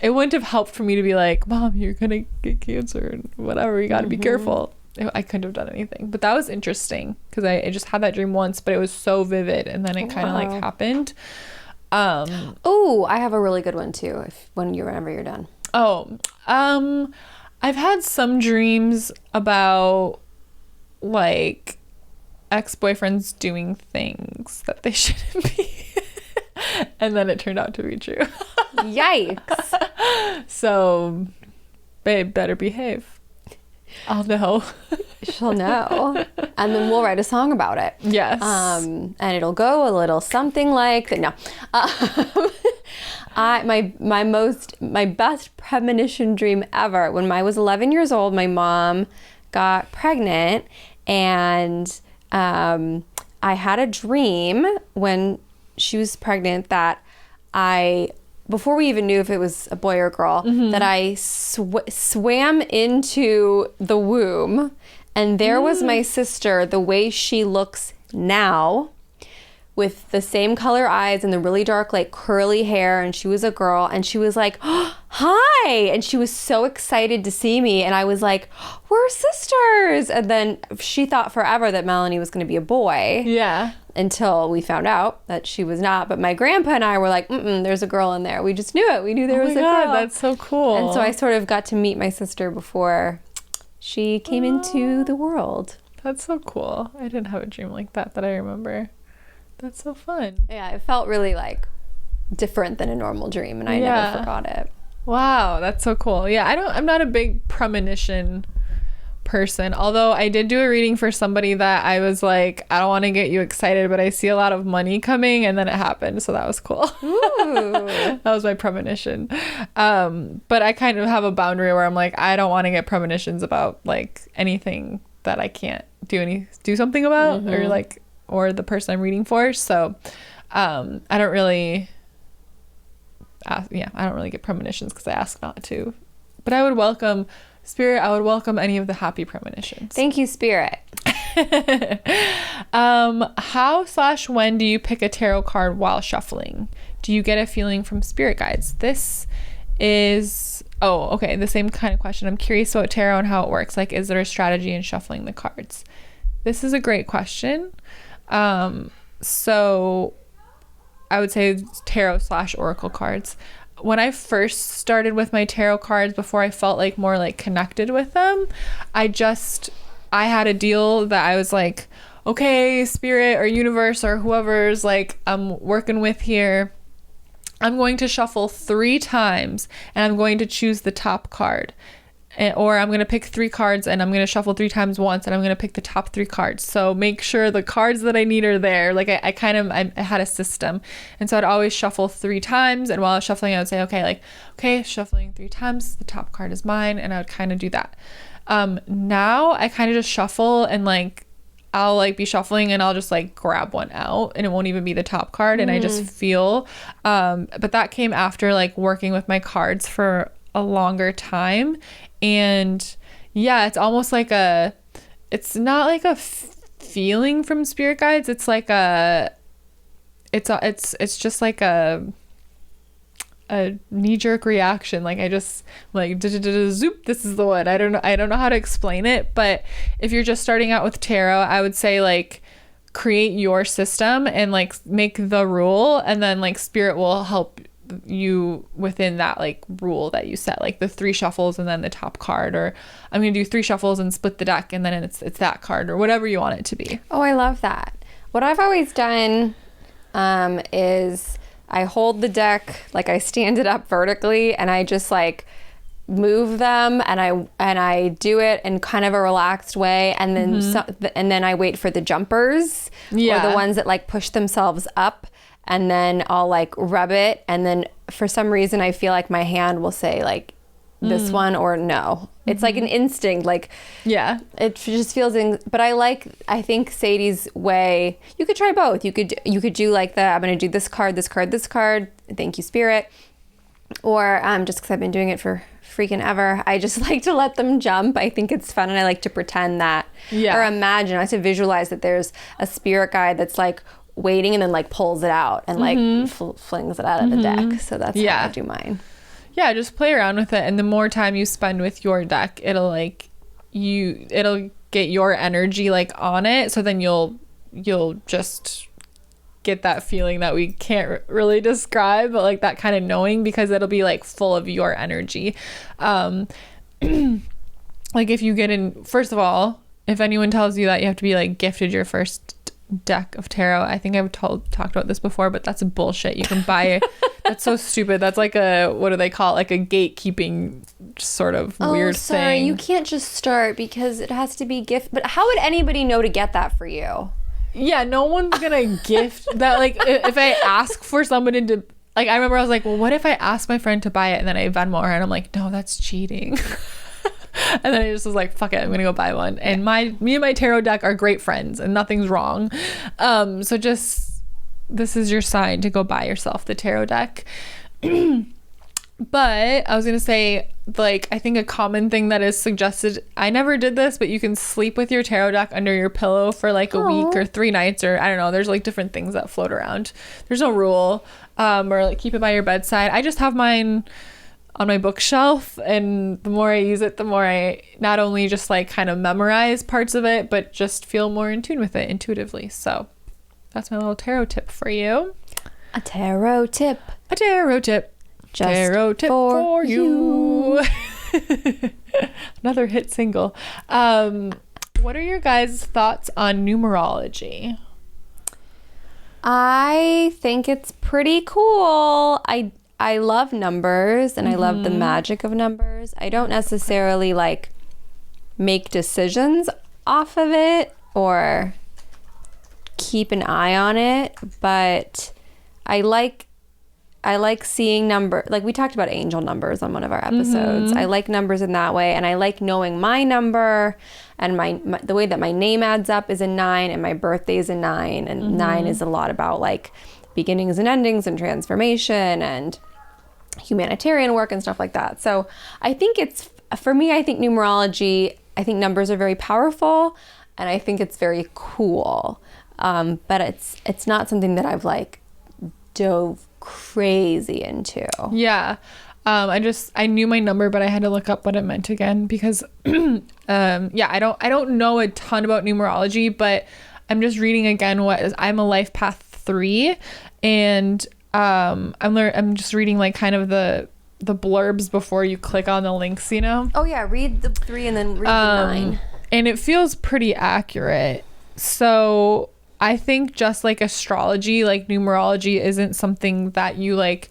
it wouldn't have helped for me to be like, Mom, you're gonna get cancer and whatever, you got to be careful. I couldn't have done anything. But that was interesting, because I just had that dream once, but it was so vivid, and then it kind of like happened. Oh, I have a really good one too, whenever you're done. I've had some dreams about like ex-boyfriends doing things that they shouldn't be. And then it turned out to be true. Yikes. So, babe, better behave. I'll know. She'll know. And then we'll write a song about it. Yes. And it'll go a little something like that. No. My best premonition dream ever. When I was 11 years old, my mom got pregnant, and I had a dream when she was pregnant that before we even knew if it was a boy or a girl, that I swam into the womb, and there was my sister, the way she looks now, with the same color eyes and the really dark, like curly hair, and she was a girl, and she was like, oh, hi, and she was so excited to see me, and I was like, we're sisters. And then she thought forever that Melanie was going to be a boy. Yeah. Until we found out that she was not. But my grandpa and I were like, there's a girl in there. We just knew it. We knew there was a girl. That's so cool. And so I sort of got to meet my sister before she came into the world. That's so cool. I didn't have a dream like that I remember. That's so fun. Yeah, it felt really like different than a normal dream, and I never forgot it. Wow, that's so cool. Yeah, I'm not a big premonition person, although I did do a reading for somebody that I was like, I don't want to get you excited, but I see a lot of money coming, and then it happened, so that was cool. Ooh. That was my premonition. But I kind of have a boundary where I'm like, I don't want to get premonitions about like anything that I can't do something about, or the person I'm reading for. So I don't really get premonitions because I ask not to. But I would welcome Spirit. I would welcome any of the happy premonitions. Thank you, Spirit. How/when do you pick a tarot card while shuffling? Do you get a feeling from spirit guides? This is the same kind of question. I'm curious about tarot and how it works. Like, is there a strategy in shuffling the cards? This is a great question. So I would say tarot/oracle cards. When I first started with my tarot cards, before I felt like more like connected with them, I had a deal that I was like, okay, spirit or universe or whoever's like I'm working with here, I'm going to shuffle 3 times and I'm going to choose the top card. Or I'm going to pick 3 cards and I'm going to shuffle 3 times once and I'm going to pick the top 3 cards. So make sure the cards that I need are there. Like I had a system. And so I'd always shuffle 3 times. And while I was shuffling, I would say, okay, shuffling 3 times, the top card is mine. And I would kind of do that. Now I kind of just shuffle, and like, I'll like be shuffling and I'll just like grab one out and it won't even be the top card. And I just feel, but that came after like working with my cards for a longer time. And yeah, it's almost like it's not like a feeling from spirit guides. It's like it's just like a knee-jerk reaction. Like I just like zoop, this is the one. I don't know how to explain it, but if you're just starting out with tarot, I would say like create your system and like make the rule, and then like spirit will help you within that like rule that you set, like the 3 shuffles and then the top card, or I'm gonna do 3 shuffles and split the deck and then it's that card, or whatever you want it to be. Oh, I love that. What I've always done is I hold the deck, like I stand it up vertically and I just like move them, and I do it in kind of a relaxed way, and then and then I wait for the jumpers or the ones that like push themselves up. and then I'll like rub it, and then for some reason I feel like my hand will say like this one or no. It's like an instinct, like it just feels but I think Sadie's way, you could try both. You could do like I'm gonna do this card, thank you spirit, or just because I've been doing it for freaking ever, I just like to let them jump. I think it's fun, and I like to pretend that or imagine, I like to visualize that there's a spirit guide that's like waiting and then like pulls it out and like flings it out of the deck. So that's how I do mine. Yeah, just play around with it, and the more time you spend with your deck, it'll get your energy like on it, so then you'll just get that feeling that we can't really describe, but like that kind of knowing, because it'll be like full of your energy. Like if you get in, first of all, if anyone tells you that you have to be like gifted your first deck of tarot, I think I've talked about this before, but that's bullshit. You can buy that's so stupid. That's like what do they call it? Like a gatekeeping sort of weird thing. You can't just start because it has to be gift. But how would anybody know to get that for you? Yeah, no one's gonna gift that. Like if I ask for somebody to, like, I remember I was like, well, what if I ask my friend to buy it and then I Venmo her, and I'm like, no, that's cheating. And then I just was like, fuck it, I'm gonna go buy one. And me and my tarot deck are great friends and nothing's wrong. So just, this is your sign to go buy yourself the tarot deck. But I was gonna say, like, I think a common thing that is suggested, I never did this, but you can sleep with your tarot deck under your pillow for like a week or 3 nights, or I don't know, there's like different things that float around. There's no rule. Or like keep it by your bedside. I just have mine on my bookshelf, and the more I use it, the more I not only just like kind of memorize parts of it, but just feel more in tune with it intuitively. So that's my little tarot tip for you. A tarot tip. Just tarot tip for you. Another hit single. What are your guys' thoughts on numerology? I think it's pretty cool. I love numbers, and I love the magic of numbers. I don't necessarily like make decisions off of it or keep an eye on it, but I like seeing like we talked about angel numbers on one of our episodes. I like numbers in that way, and I like knowing my number, and the way that my name adds up is a 9, and my birthday is a 9, and 9 is a lot about like beginnings and endings and transformation and humanitarian work and stuff like that. So I think for me, I think numerology, I think numbers are very powerful, and I think it's very cool. But it's not something that I've like dove crazy into. Yeah. I knew my number, but I had to look up what it meant again, because I don't know a ton about numerology, but I'm just reading again I'm a life path 3, and I'm just reading like kind of the blurbs before you click on the links, you know? Oh yeah, read the 3 and then read the 9. And it feels pretty accurate. So I think just like astrology, like numerology isn't something that you like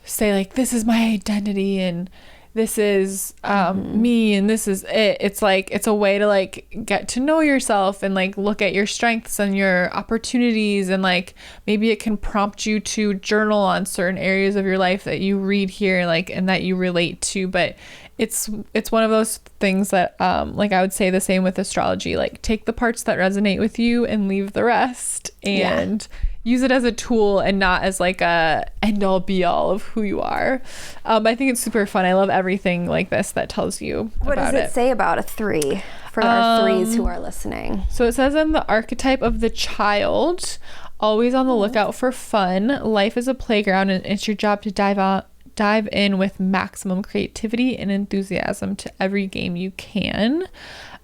say like, this is my identity and this is me and this is it. It's like, it's a way to like get to know yourself and like look at your strengths and your opportunities, and like maybe it can prompt you to journal on certain areas of your life that you read here, like, and that you relate to. But it's one of those things that like I would say the same with astrology, like take the parts that resonate with you and leave the rest, and use it as a tool and not as like a end all be all of who you are. I think it's super fun. I love everything like this that tells you what about does it say about a 3 for our 3s who are listening? So it says, I'm the archetype of the child, always on the lookout for fun. Life is a playground, and it's your job to dive in with maximum creativity and enthusiasm to every game you can.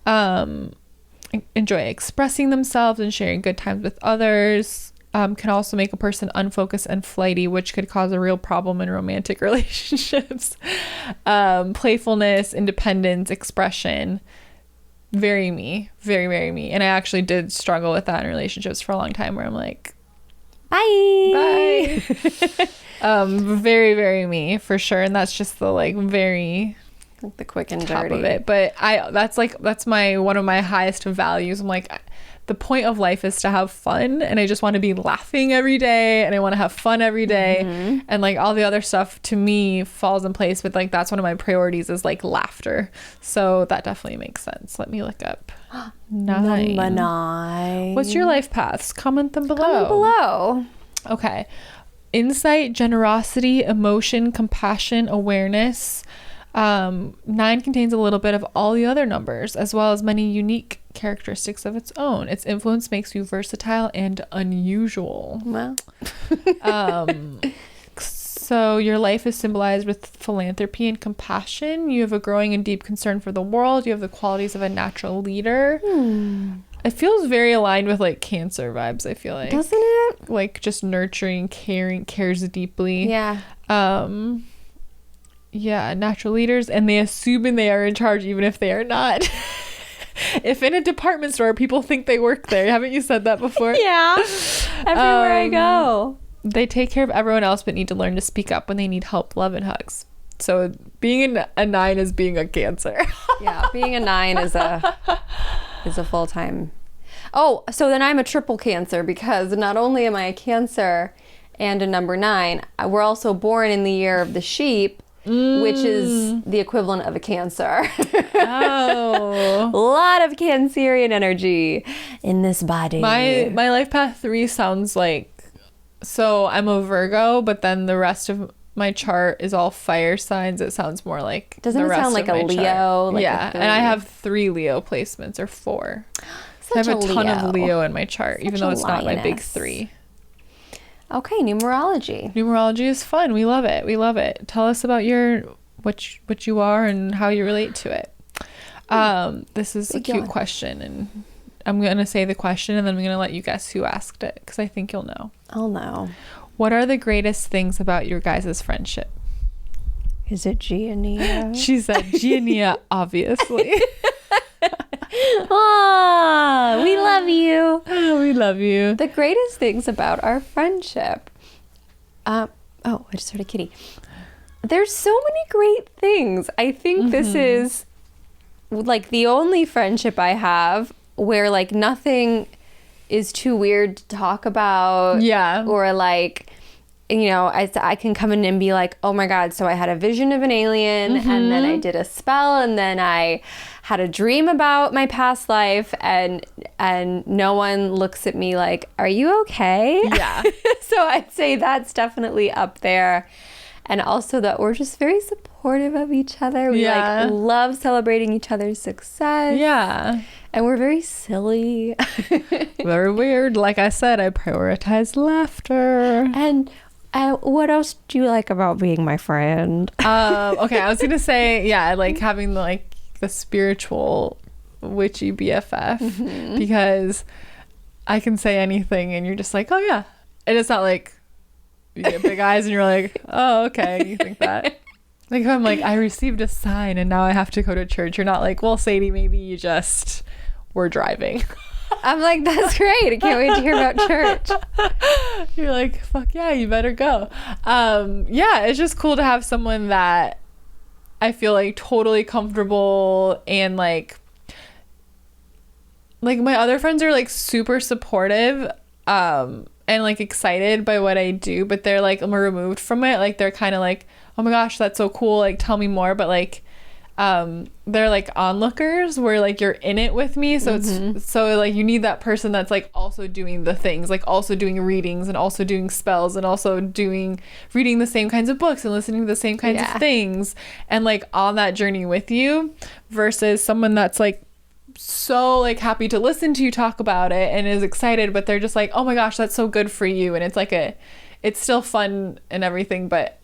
Enjoy expressing themselves and sharing good times with others. Can also make a person unfocused and flighty, which could cause a real problem in romantic relationships. Playfulness, independence, expression. Very me. Very, very me. And I actually did struggle with that in relationships for a long time, where I'm like, bye. Very, very me, for sure. And that's just the like very like the quick and top dirty of it. But that's one of my highest values. I'm like, the point of life is to have fun, and I just want to be laughing every day, and I want to have fun every day, and like all the other stuff to me falls in place, but like that's one of my priorities is like laughter. So that definitely makes sense. Let me look up 9. Number 9. What's your life paths? Comment them below. Comment below. Okay. Insight, generosity, emotion, compassion, awareness. 9 contains a little bit of all the other numbers, as well as many unique characteristics of its own. Its influence makes you versatile and unusual. Well. So your life is symbolized with philanthropy and compassion. You have a growing and deep concern for the world. You have the qualities of a natural leader. It feels very aligned with like Cancer vibes, I feel like. Doesn't it? Like just nurturing, caring, cares deeply. Yeah. Yeah, natural leaders, and they assume they are in charge even if they are not. If in a department store people think they work there, haven't you said that before? Yeah. Everywhere I go. They take care of everyone else but need to learn to speak up when they need help, love, and hugs. So being a 9 is being a Cancer. Yeah, being a 9 is a full-time. Oh, so then I'm a triple Cancer, because not only am I a Cancer and a number 9, we're also born in the year of the sheep, which is the equivalent of a Cancer. Oh. A lot of Cancerian energy in this body. My life path 3 sounds like, so I'm a Virgo, but then the rest of my chart is all fire signs. It sounds more like Doesn't the it rest sound like of a my Leo? chart. Like yeah, and I have 3 Leo placements, or 4. I have a ton of Leo in my chart, even though it's not my big 3. Okay, numerology. Numerology is fun. We love it. We love it. Tell us about what you are and how you relate to it. This is a cute question, and I'm going to say the question, and then I'm going to let you guess who asked it, because I think you'll know. I'll know. What are the greatest things about your guys' friendship? Is it Giannia? She said Giannia, obviously. Oh, we love you. Oh, we love you. The greatest things about our friendship. I just heard a kitty. There's so many great things. I think this is like the only friendship I have where like nothing is too weird to talk about. Yeah. Or like, you know, I can come in and be like, oh my God, so I had a vision of an alien, and then I did a spell, and then I had a dream about my past life, and no one looks at me like, are you okay? Yeah. So I'd say that's definitely up there. And also that we're just very supportive of each other. We like love celebrating each other's success. Yeah. And we're very silly. Very weird. Like I said, I prioritize laughter. And what else do you like about being my friend? Okay, I was gonna say, yeah, I like having the spiritual witchy BFF, because I can say anything and you're just like, oh yeah. And it's not like you get big eyes and you're like, oh, okay, you think that. Like if I'm like, I received a sign and now I have to go to church, you're not like, well, Sadie, maybe you just were driving. I'm like, that's great. I can't wait to hear about church. You're like, fuck yeah, you better go. Yeah, it's just cool to have someone that I feel like totally comfortable, and like my other friends are like super supportive and like excited by what I do, but they're like more removed from it. Like they're kind of like, oh my gosh, that's so cool, like tell me more. But like they're like onlookers where like you're in it with me, so it's so like you need that person that's like also doing the things, like also doing readings and also doing spells and also reading the same kinds of books and listening to the same kinds of things, and like on that journey with you, versus someone that's like so like happy to listen to you talk about it and is excited, but they're just like, oh my gosh, that's so good for you. And it's like it's still fun and everything, but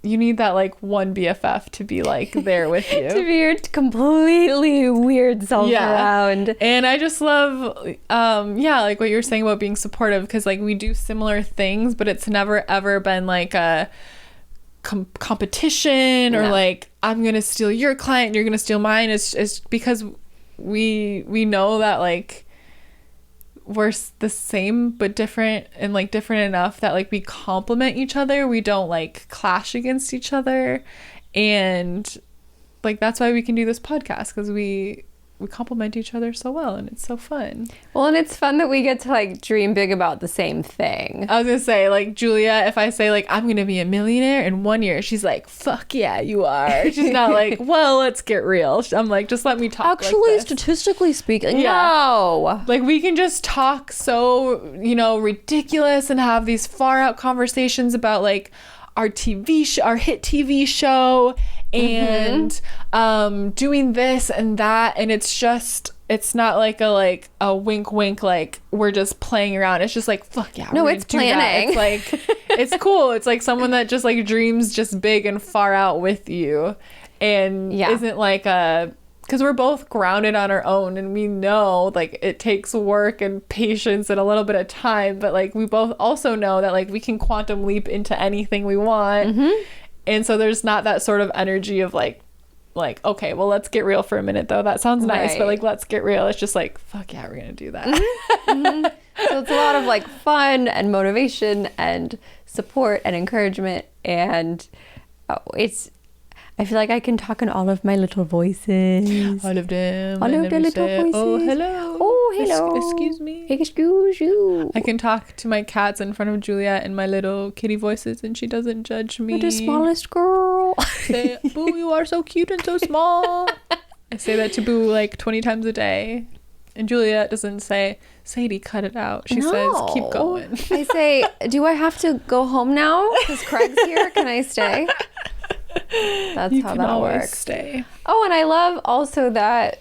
you need that like one BFF to be like there with you. To be your completely weird self around. And I just love like what you were saying about being supportive, because like we do similar things, but it's never ever been like a competition or like I'm gonna steal your client and you're gonna steal mine. It's because we know that like we're the same but different, and like different enough that like we complement each other. We don't like clash against each other, and like that's why we can do this podcast, because we we complement each other so well, and it's so fun. Well, and it's fun that we get to like dream big about the same thing. I was gonna say, like, Juliet, if I say like I'm gonna be a millionaire in 1 year, she's like, fuck yeah, you are. She's not like, well, let's get real. I'm like, just let me talk. Actually, like statistically speaking, yeah. no. Like, we can just talk so, you know, ridiculous and have these far out conversations about like our our hit TV show and doing this and that, and it's not like a wink like we're just playing around. It's just like, fuck yeah, no, it's planning. It's like, it's cool. It's like someone that just like dreams just big and far out with you, and isn't like because we're both grounded on our own, and we know like it takes work and patience and a little bit of time, but like we both also know that like we can quantum leap into anything we want. And so there's not that sort of energy of like, okay, well, let's get real for a minute though. That sounds nice, but like, let's get real. It's just like, fuck yeah, we're gonna do that. So it's a lot of like fun and motivation and support and encouragement, and I feel like I can talk in all of my little voices. All of them. All of the little voices. Oh, hello. Oh, hello. Excuse me. Excuse you. I can talk to my cats in front of Juliet in my little kitty voices, and she doesn't judge me. You're the smallest girl. Say, Boo, you are so cute and so small. I say that to Boo like 20 times a day. And Juliet doesn't say, Sadie, cut it out. She says, keep going. I say, do I have to go home now? Because Craig's here. Can I stay? That's you how can that always works. Stay. Oh, and I love also that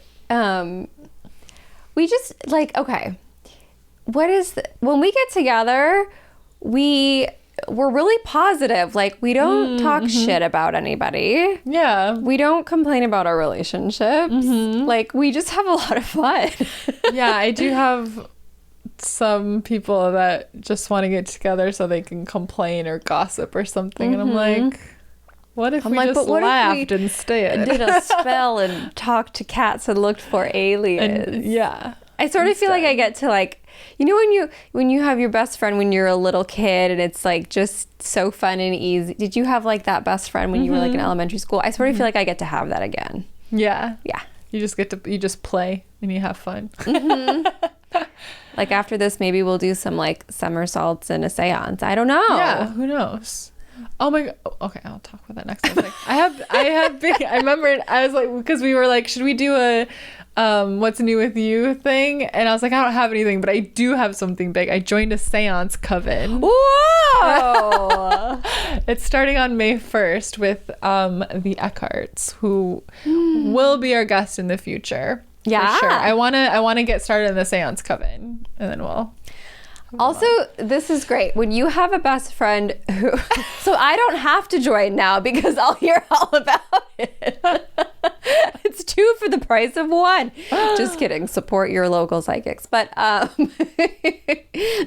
we just like, okay, when we get together, we're really positive. Like, we don't talk shit about anybody. Yeah. We don't complain about our relationships. Like, we just have a lot of fun. Yeah, I do have some people that just want to get together so they can complain or gossip or something. And I'm like, what if we just laughed instead? Did a spell and talked to cats and looked for aliens. And, yeah. I sort of feel like I get to like, you know, when you have your best friend when you're a little kid and it's like just so fun and easy. Did you have like that best friend when you were like in elementary school? I sort of feel like I get to have that again. Yeah. Yeah. You just play and you have fun. Like after this, maybe we'll do some like somersaults and a seance. I don't know. Yeah. Who knows? Oh my god. Okay, I'll talk about that next time. Like, I remember I was like, because we were like, should we do a what's new with you thing? And I was like, I don't have anything, but I do have something big. I joined a seance coven. Whoa! It's starting on May 1st with the Eckharts, who will be our guest in the future. Yeah. For sure. I wanna get started in the seance coven, and then we'll also, this is great. When you have a best friend who... So I don't have to join now because I'll hear all about it. It's 2 for the price of 1. Just kidding. Support your local psychics. But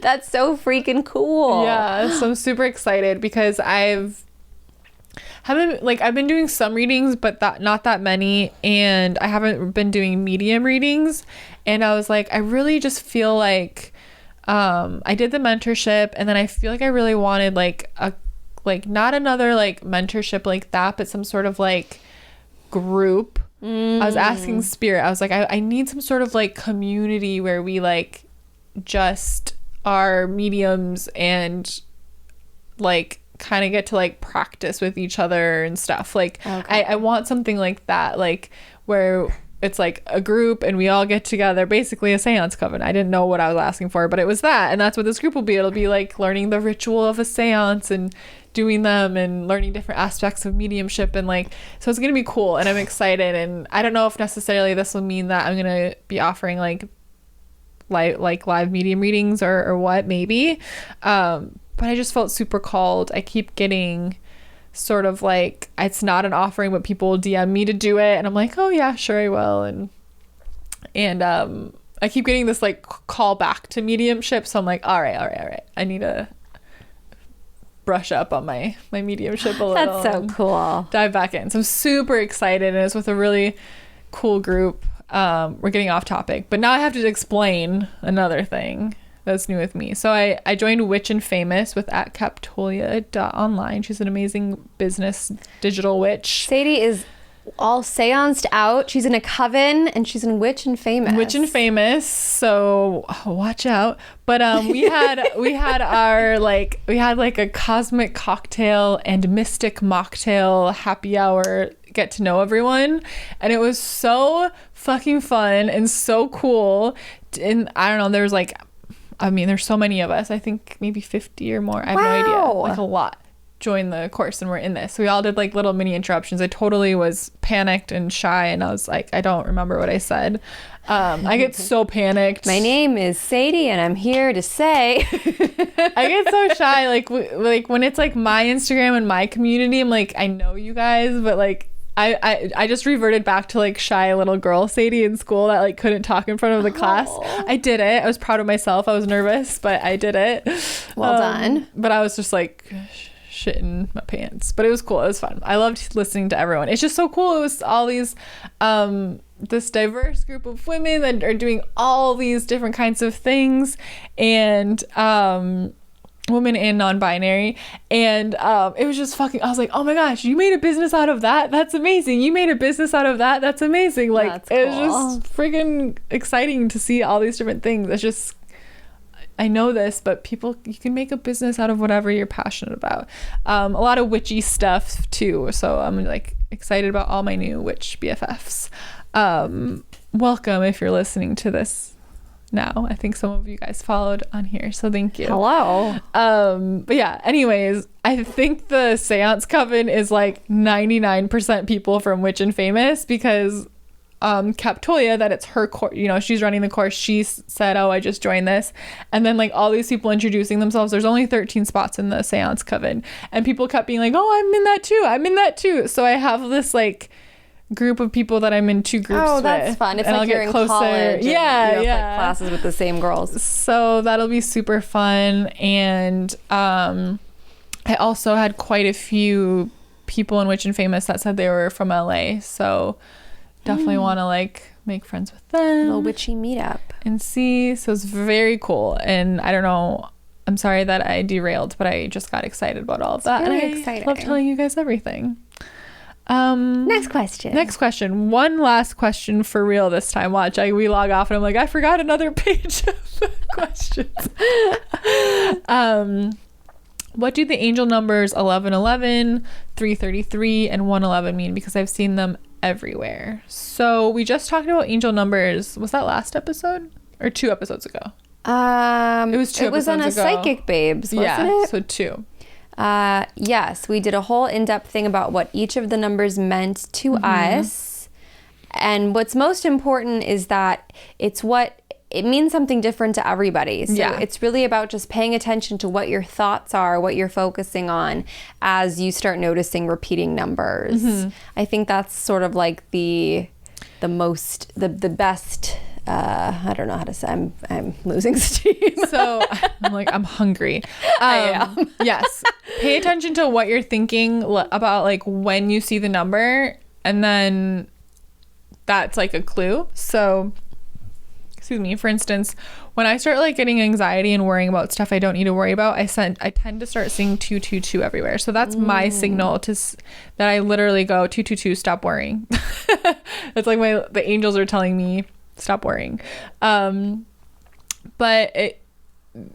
that's so freaking cool. Yeah, so I'm super excited because I've been doing some readings, but not that many, and I haven't been doing medium readings. And I was like, I really just feel like I did the mentorship, and then I feel like I really wanted not another like mentorship like that, but some sort of like group. I was asking Spirit, I was like, I need some sort of like community where we like just are mediums and like kind of get to like practice with each other and stuff. Like, okay. I want something like that, like where it's like a group and we all get together, basically a seance coven. I didn't know what I was asking for, but it was that. And that's what this group will be. It'll be like learning the ritual of a seance and doing them and learning different aspects of mediumship. And like, so it's going to be cool. And I'm excited. And I don't know if necessarily this will mean that I'm going to be offering like live medium readings or what, maybe. But I just felt super called. I keep getting sort of like, it's not an offering, but people will DM me to do it, and I'm like, oh yeah, sure, I will. And I keep getting this like call back to mediumship, so I'm like, all right, I need to brush up on my mediumship a little. That's so cool. Dive back in. So I'm super excited, and it's with a really cool group. We're getting off topic, but now I have to explain another thing that's new with me. So I joined Witch and Famous with @Captolia.online. She's an amazing business digital witch. Sadie is all seanced out. She's in a coven and she's in Witch and Famous. Witch and Famous, so watch out. But we had a cosmic cocktail and mystic mocktail happy hour, get to know everyone, and it was so fucking fun and so cool. And I don't know, there's there's so many of us. I think maybe 50 or more. I have no idea. Like a lot joined the course and we're in this. So we all did like little mini interruptions. I totally was panicked and shy, and I was like, I don't remember what I said. I get so panicked. My name is Sadie and I'm here to say. I get so shy. Like when it's like my Instagram and my community, I'm like, I know you guys, but like I just reverted back to like shy little girl Sadie in school that like couldn't talk in front of the class. I did it. I was proud of myself. I was nervous, but I did it. Well done. But I was just like shitting my pants, but it was cool. It was fun. I loved listening to everyone. It's just so cool. It was all these this diverse group of women that are doing all these different kinds of things, and women and non-binary, and it was just fucking, I was like, oh my gosh, you made a business out of that? That's amazing. You made a business out of that? That's amazing. Like, that's cool. It was just freaking exciting to see all these different things. It's just, I know this, but people, you can make a business out of whatever you're passionate about. A lot of witchy stuff too, so I'm like excited about all my new witch BFFs. Welcome if you're listening to this now. I think some of you guys followed on here, so thank you. Hello. But yeah, anyways, I think the seance coven is like 99% people from Witch and Famous, because Captolia, that it's her course, you know, she's running the course, she said, oh, I just joined this, and then like all these people introducing themselves. There's only 13 spots in the seance coven, and people kept being like, oh, I'm in that too. So I have this like group of people that I'm in two groups with. Oh, that's fun. It's like you're in college. Yeah, you have like classes with the same girls. So that'll be super fun. And I also had quite a few people in Witch and Famous that said they were from LA. So definitely want to like make friends with them. A little witchy meetup. And see. So it's very cool. And I don't know, I'm sorry that I derailed, but I just got excited about all of that. Really and exciting. I love telling you guys everything. Next question. One last question for real this time. Watch, we log off and I'm like, I forgot another page of questions. What do the angel numbers 1111, 333, and 111 mean? Because I've seen them everywhere. So we just talked about angel numbers. Was that last episode or 2 episodes ago? It was 2 episodes ago. It was on a Psychic Babes, wasn't it? So 2. Yes, we did a whole in-depth thing about what each of the numbers meant to us. And what's most important is that it means something different to everybody. So it's really about just paying attention to what your thoughts are, what you're focusing on as you start noticing repeating numbers. I think that's sort of like the best. I don't know how to say. I'm losing steam. So I'm like, I'm hungry. I am. Yes. Pay attention to what you're thinking about, like when you see the number, and then that's like a clue. So, excuse me. For instance, when I start like getting anxiety and worrying about stuff I don't need to worry about, I tend to start seeing 222 everywhere. So that's my signal that I literally go 222. Stop worrying. It's like the angels are telling me, stop worrying. But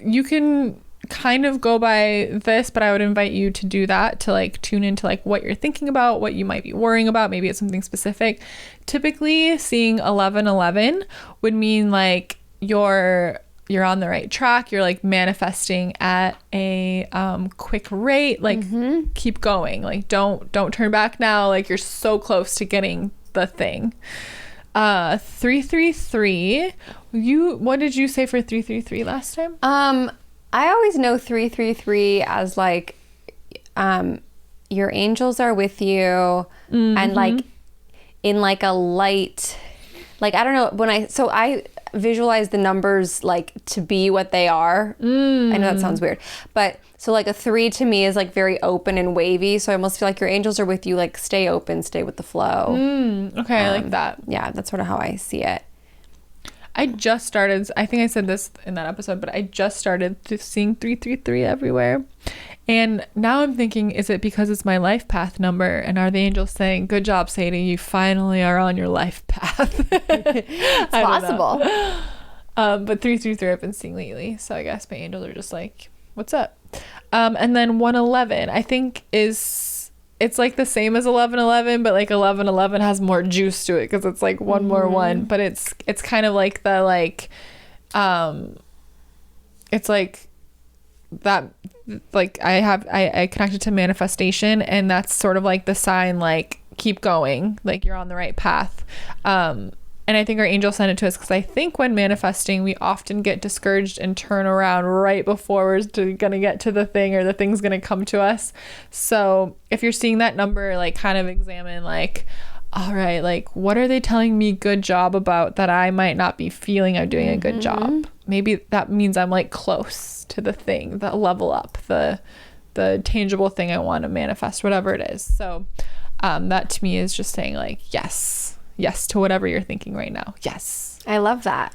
you can kind of go by this, but I would invite you to do that, to like tune into like what you're thinking about, what you might be worrying about. Maybe it's something specific. Typically seeing 1111 would mean like you're on the right track. You're like manifesting at a quick rate. Like keep going. Like don't turn back now. Like you're so close to getting the thing. 333. What did you say for 333 last time? I always know 333 as like your angels are with you, and like in like a light, like I don't know, I visualize the numbers like to be what they are. I know that sounds weird, but so like a 3 to me is like very open and wavy, so I almost feel like your angels are with you, like stay open, stay with the flow. Okay, I like that. Yeah, that's sort of how I see it. I just started, I think I said this in that episode, but I just started seeing 333 everywhere. And now I'm thinking, is it because it's my life path number? And are the angels saying, good job, Sadie, you finally are on your life path? It's possible. But 333 I've been seeing lately. So I guess my angels are just like, what's up? And then 111, I think it's like the same as 1111, but like 1111 has more juice to it because it's like one more one. But it's kind of like the like, it's like that, like I connected to manifestation, and that's sort of like the sign, like keep going, like you're on the right path. And I think our angel sent it to us because I think when manifesting, we often get discouraged and turn around right before we're gonna get to the thing, or the thing's gonna come to us. So if you're seeing that number, like kind of examine, like, all right, like what are they telling me good job about that I might not be feeling I'm doing a good job? Maybe that means I'm like close to the thing, the level up, the tangible thing I want to manifest, whatever it is. So that to me is just saying like, yes to whatever you're thinking right now. Yes. I love that.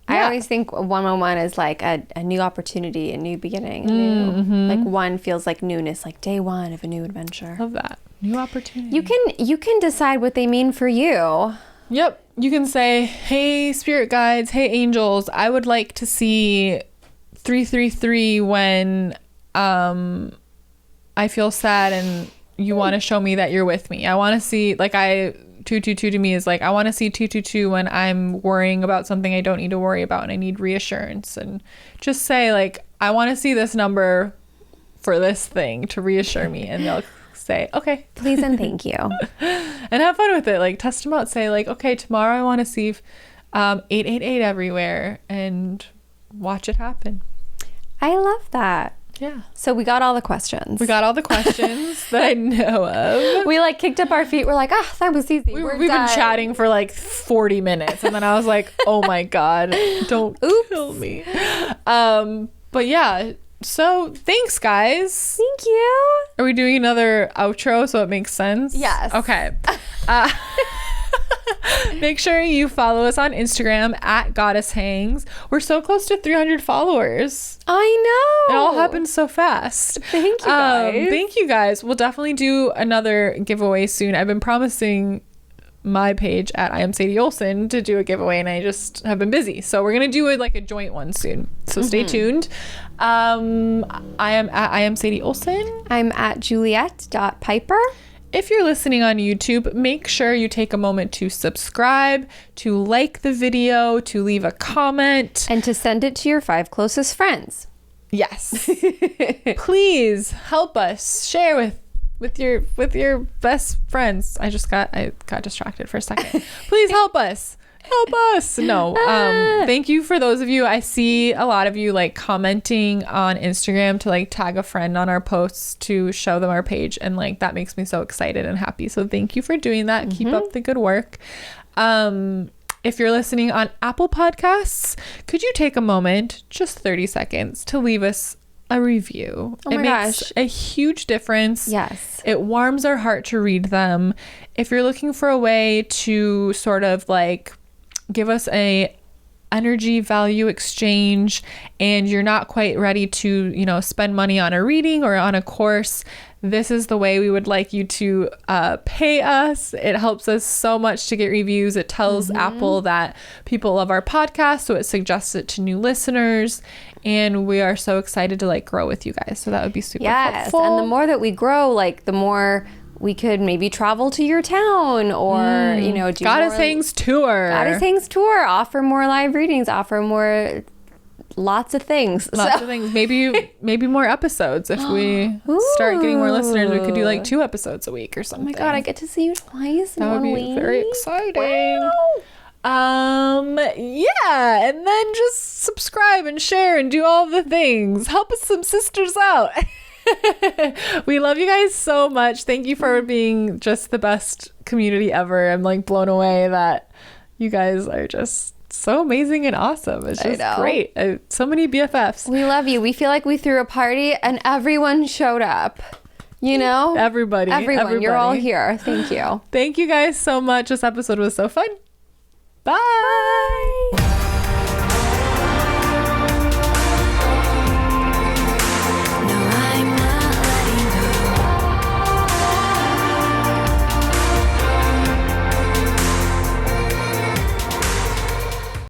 Yeah. I always think 111 is like a new opportunity, a new beginning. Like one feels like newness, like day one of a new adventure. Love that. New opportunity. You can decide what they mean for you. Yep. You can say, hey, spirit guides, hey, angels, I would like to see 333 when I feel sad and you want to show me that you're with me. I want to see, like 222 to me is like, I want to see 222 when I'm worrying about something I don't need to worry about and I need reassurance. And just say like, I want to see this number for this thing to reassure me. And they'll say, okay. Please and thank you. And have fun with it. Like test them out. Say like, okay, tomorrow I want to see 888 everywhere, and watch it happen. I love that. Yeah. So we got all the questions. We got all the questions that I know of. We like kicked up our feet. We're like, that was easy. We've been chatting for like 40 minutes. And then I was like, oh my God, don't kill me. But yeah. So thanks, guys. Thank you. Are we doing another outro so it makes sense? Yes. Okay. Make sure you follow us on Instagram at Goddess Hangs. We're so close to 300 followers. I know. It all happened so fast. Thank you guys. Thank you guys. We'll definitely do another giveaway soon. I've been promising my page at I am Sadie Olson to do a giveaway, and I just have been busy. So we're gonna do like a joint one soon. So stay tuned. I am Sadie Olson. I'm at Juliet.Piper. If you're listening on YouTube, make sure you take a moment to subscribe, to like the video, to leave a comment, and to send it to your 5 closest friends. Yes. Please help us share with your best friends. I got distracted for a second. Please help us. Help us. No. Thank you for those of you. I see a lot of you like commenting on Instagram to like tag a friend on our posts to show them our page, and like that makes me so excited and happy. So thank you for doing that. Keep up the good work. If you're listening on Apple Podcasts, could you take a moment, just 30 seconds, to leave us a review? Oh my gosh. Makes a huge difference. Yes. It warms our heart to read them. If you're looking for a way to sort of like give us a energy value exchange, and you're not quite ready to, spend money on a reading or on a course, this is the way we would like you to pay us. It helps us so much to get reviews. It tells Apple that people love our podcast, so it suggests it to new listeners. And we are so excited to like grow with you guys. So that would be super helpful. And the more that we grow, like the more we could maybe travel to your town, or do Goddess Hangs tour. Goddess Hangs tour. Offer more live readings. Offer more. Lots of things. Lots of things. Maybe more episodes. If we start getting more listeners, we could do like 2 episodes a week or something. Oh my God, I get to see you twice in 1 week. That would be very exciting. Wow. Yeah, and then just subscribe and share and do all the things. Help us some sisters out. We love you guys so much. Thank you for being just the best community ever. I'm like blown away that you guys are just so amazing and awesome. It's just great. So many BFFs. We love you. We feel like we threw a party and everyone showed up. Everybody. You're all here. Thank you. Thank you guys so much. This episode was so fun. Bye.